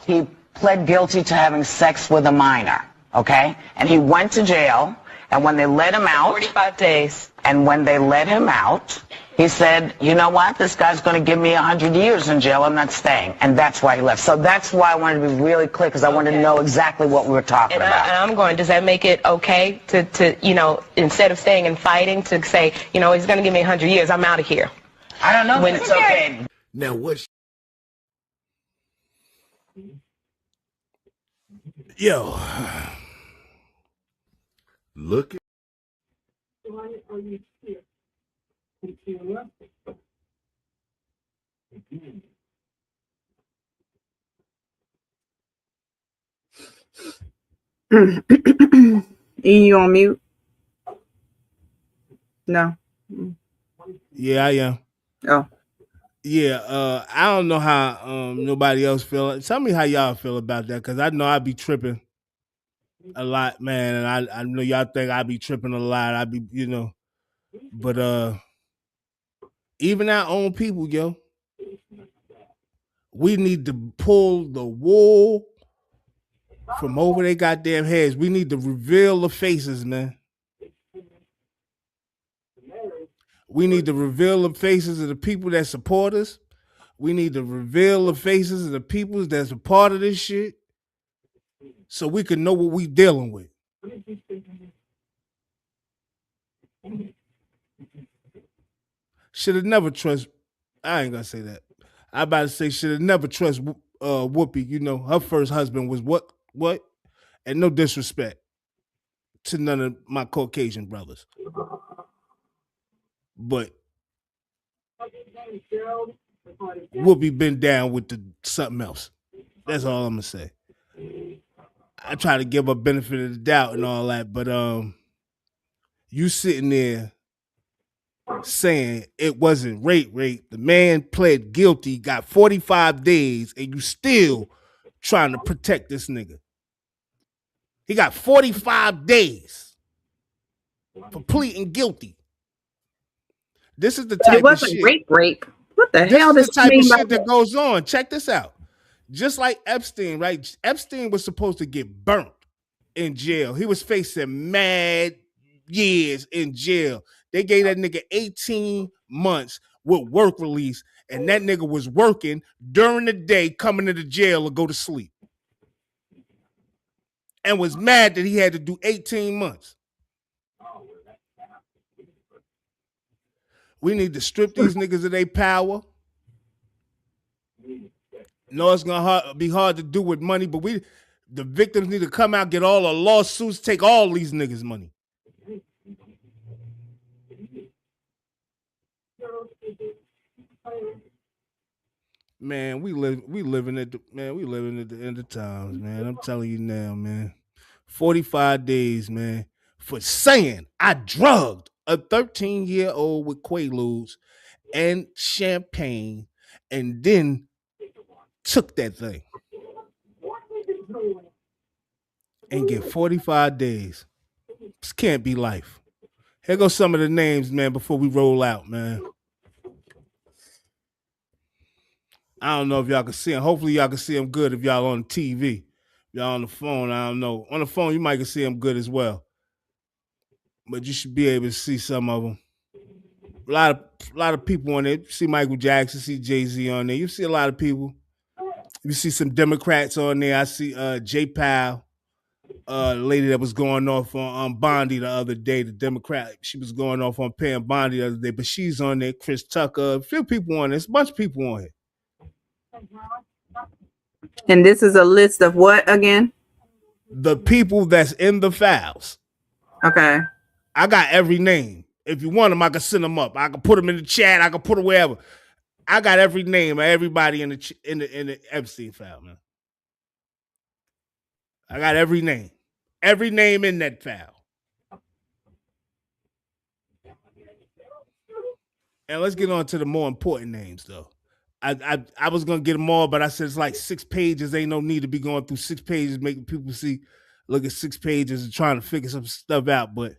he pled guilty to having sex with a minor. Okay? And he went to jail. And when they let him out, 45 days. And when they let him out, he said, you know what? This guy's going to give me 100 years in jail. I'm not staying. And that's why he left. So that's why I wanted to be really clear, because I wanted to know exactly what we were talking about. And I'm going, does that make it okay to instead of staying and fighting, to say, he's going to give me 100 years. I'm out of here. I don't know when it's okay. Now, what's... Yo. Look at... Why are you here? She arrested. You on mute? No. Yeah, I am. Oh. Yeah, I don't know how nobody else feel. Tell me how y'all feel about that, because I know I be tripping a lot, man, and I know y'all think I be tripping a lot. I be, but even our own people, yo, we need to pull the wool from over their goddamn heads. We need to reveal the faces, man. We need to reveal the faces of the people that support us. We need to reveal the faces of the people that's a part of this shit so we can know what we dealing with. Should have never trust. I ain't gonna say that. I about to say should have never trust Whoopi. You know, her first husband was what? And no disrespect to none of my Caucasian brothers, but Whoopi been down with something else. That's all I'm gonna say. I try to give her benefit of the doubt and all that, but you sitting there saying it wasn't rape. The man pled guilty, got 45 days, and you still trying to protect this nigga. He got 45 days for pleading guilty. This is the type it wasn't of shit. Rape. What the This hell? is the type of shit that goes on. Check this out. Just like Epstein, right? Epstein was supposed to get burnt in jail. He was facing mad years in jail. They gave that nigga 18 months with work release, and that nigga was working during the day, coming to the jail to go to sleep. And was mad that he had to do 18 months. We need to strip these niggas of their power. No, it's gonna be hard to do with money, but the victims need to come out, get all the lawsuits, take all these niggas' money. Man, we living at the end of times, man. I'm telling you now, man. 45 days, man, for saying I drugged a 13-year-old with Quaaludes and champagne and then took that thing and get 45 days. This can't be life. Here goes some of the names, man, before we roll out, man. I don't know if y'all can see them. Hopefully y'all can see them good if y'all on the TV. Y'all on the phone, I don't know. On the phone, you might can see them good as well. But you should be able to see some of them. A lot of people on there. You see Michael Jackson, see Jay-Z on there. You see a lot of people. You see some Democrats on there. I see Jay Powell, the lady that was going off on Bondi the other day, the Democrat. She was going off on paying Bondi the other day, but she's on there. Chris Tucker, a few people on there. There's a bunch of people on here. And this is a list of what again? The people that's in the files. Okay. I got every name. If you want them, I can send them up. I can put them in the chat. I can put them wherever. I got every name of everybody in the Epstein file, man. I got every name in that file. And let's get on to the more important names, though. I was gonna get them all, but I said it's like 6 pages. Ain't no need to be going through 6 pages, making people look at 6 pages and trying to figure some stuff out. But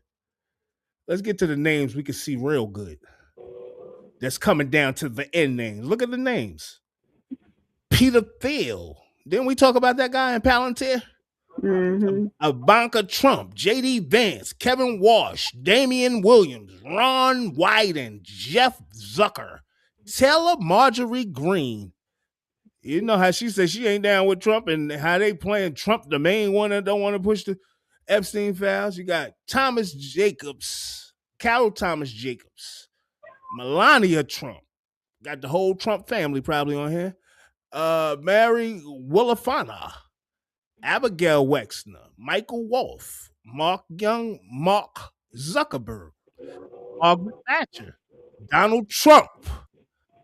let's get to the names we can see real good. That's coming down to the end names. Look at the names. Peter Thiel. Didn't we talk about that guy in Palantir? Mm-hmm. Ivanka Trump, J.D. Vance, Kevin Walsh, Damian Williams, Ron Wyden, Jeff Zucker, Taylor Marjorie Greene. You know how she said she ain't down with Trump and how they playing Trump, the main one that don't want to push the Epstein files. You got Thomas Jacobs, Carol Thomas Jacobs, Melania Trump. Got the whole Trump family probably on here. Mary Willifana, Abigail Wexner, Michael Wolff, Mark Young, Mark Zuckerberg, Margaret Thatcher, Donald Trump,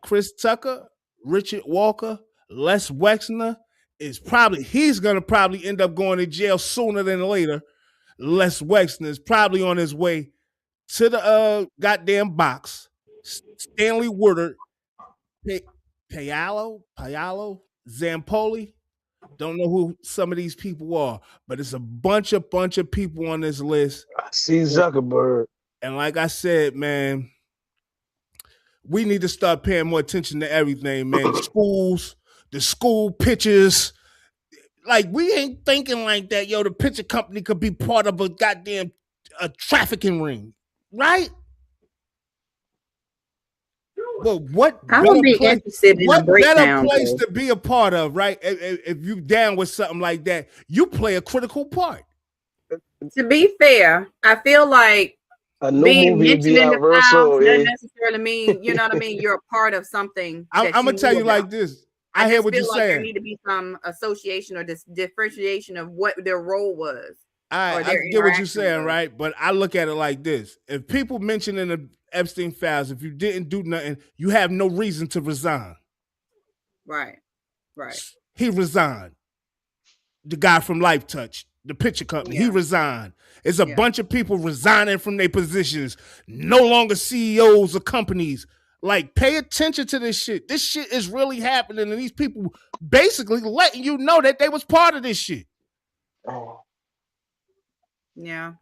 Chris Tucker, Richard Walker, Les Wexner he's gonna probably end up going to jail sooner than later. Les Wexner is probably on his way to the goddamn box. Stanley Woodard, Paolo, Zampoli. Don't know who some of these people are, but it's a bunch of people on this list. I see Zuckerberg. And like I said, man, we need to start paying more attention to everything, man. The school pictures. Like, we ain't thinking like that. Yo, the picture company could be part of a goddamn trafficking ring, right? Well, what I would be interested in a breakdown. What better place to be a part of, right? If you down with something like that, you play a critical part. To be fair, I feel like being mentioned in the files doesn't necessarily mean, you know what I mean, you're a part of something. I'm gonna tell you like this. I hear what you're saying. There need to be some association or this differentiation of what their role was. I get what you're saying, right? But I look at it like this: if people mention in the Epstein files, if you didn't do nothing, you have no reason to resign. Right. He resigned. The guy from Life Touch, the picture company, he resigned. It's a bunch of people resigning from their positions, no longer CEOs of companies. Like, pay attention to this shit. This shit is really happening, and these people basically letting you know that they was part of this shit. Yeah.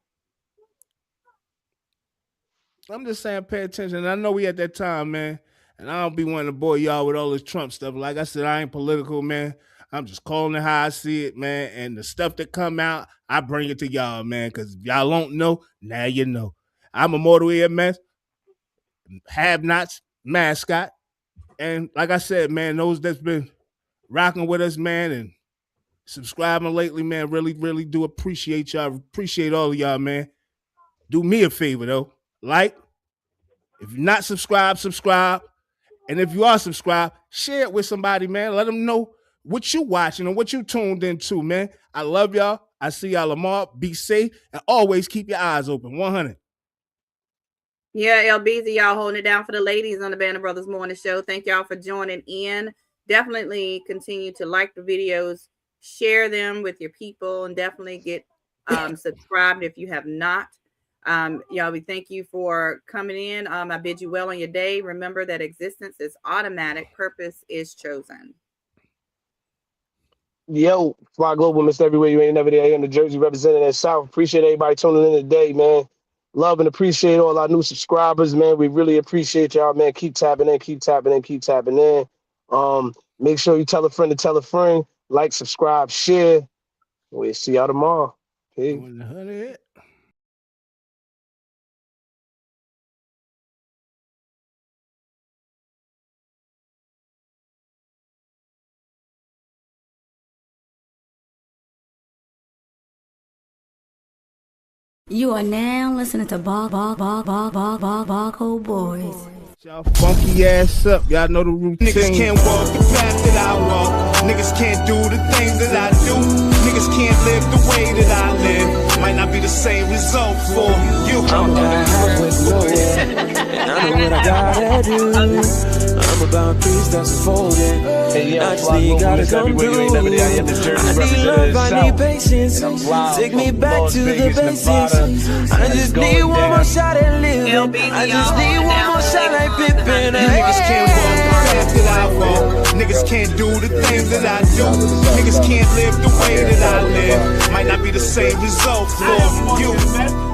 I'm just saying, pay attention. And I know we at that time, man. And I don't be wanting to bore y'all with all this Trump stuff. Like I said, I ain't political, man. I'm just calling it how I see it, man. And the stuff that come out, I bring it to y'all, man. Because if y'all don't know, now you know. I'm Immortal EMS, Have-Nots mascot. And like I said, man, those that's been rocking with us, man, and subscribing lately, man, really, really do appreciate y'all. Appreciate all of y'all, man. Do me a favor, though. Like, if you're not subscribed, subscribe. And if you are subscribed, share it with somebody, man. Let them know what you watching and what you tuned into, man. I love y'all. I see y'all tomorrow. Be safe and always keep your eyes open. 100. Yeah, LBZ, y'all holding it down for the ladies on the Band of Brothers Morning Show. Thank y'all for joining in. Definitely continue to like the videos, share them with your people, and definitely get subscribed if you have not. Y'all, we thank you for coming in. I bid you well on your day. Remember that existence is automatic. Purpose is chosen. Yo, Fly Global, Mr. Everywhere You Ain't Never There. In the Jersey representing that South. Appreciate everybody tuning in today, man. Love and appreciate all our new subscribers, man. We really appreciate y'all, man. Keep tapping in, keep tapping in, keep tapping in. Make sure you tell a friend to tell a friend. Like, subscribe, share. We'll see y'all tomorrow. Peace. 100. You are now listening to Barco Boys. Y'all funky ass up. Y'all know the routine. Niggas can't walk the path that I walk. Niggas can't do the things that I do. Niggas can't live the way that I live. Might not be the same result for you. I'm down with loyal, and I know what I gotta do. I'm about peace that's unfolding. I just need gotta come through. I need love, I need patience. Take me back to the basics. I just need one more shot at living. I just need one more shot like Pippin. Niggas can't walk the path that I walk. Niggas can't do the things that I do. Niggas can't live the way that I live. Might not be the same result for you.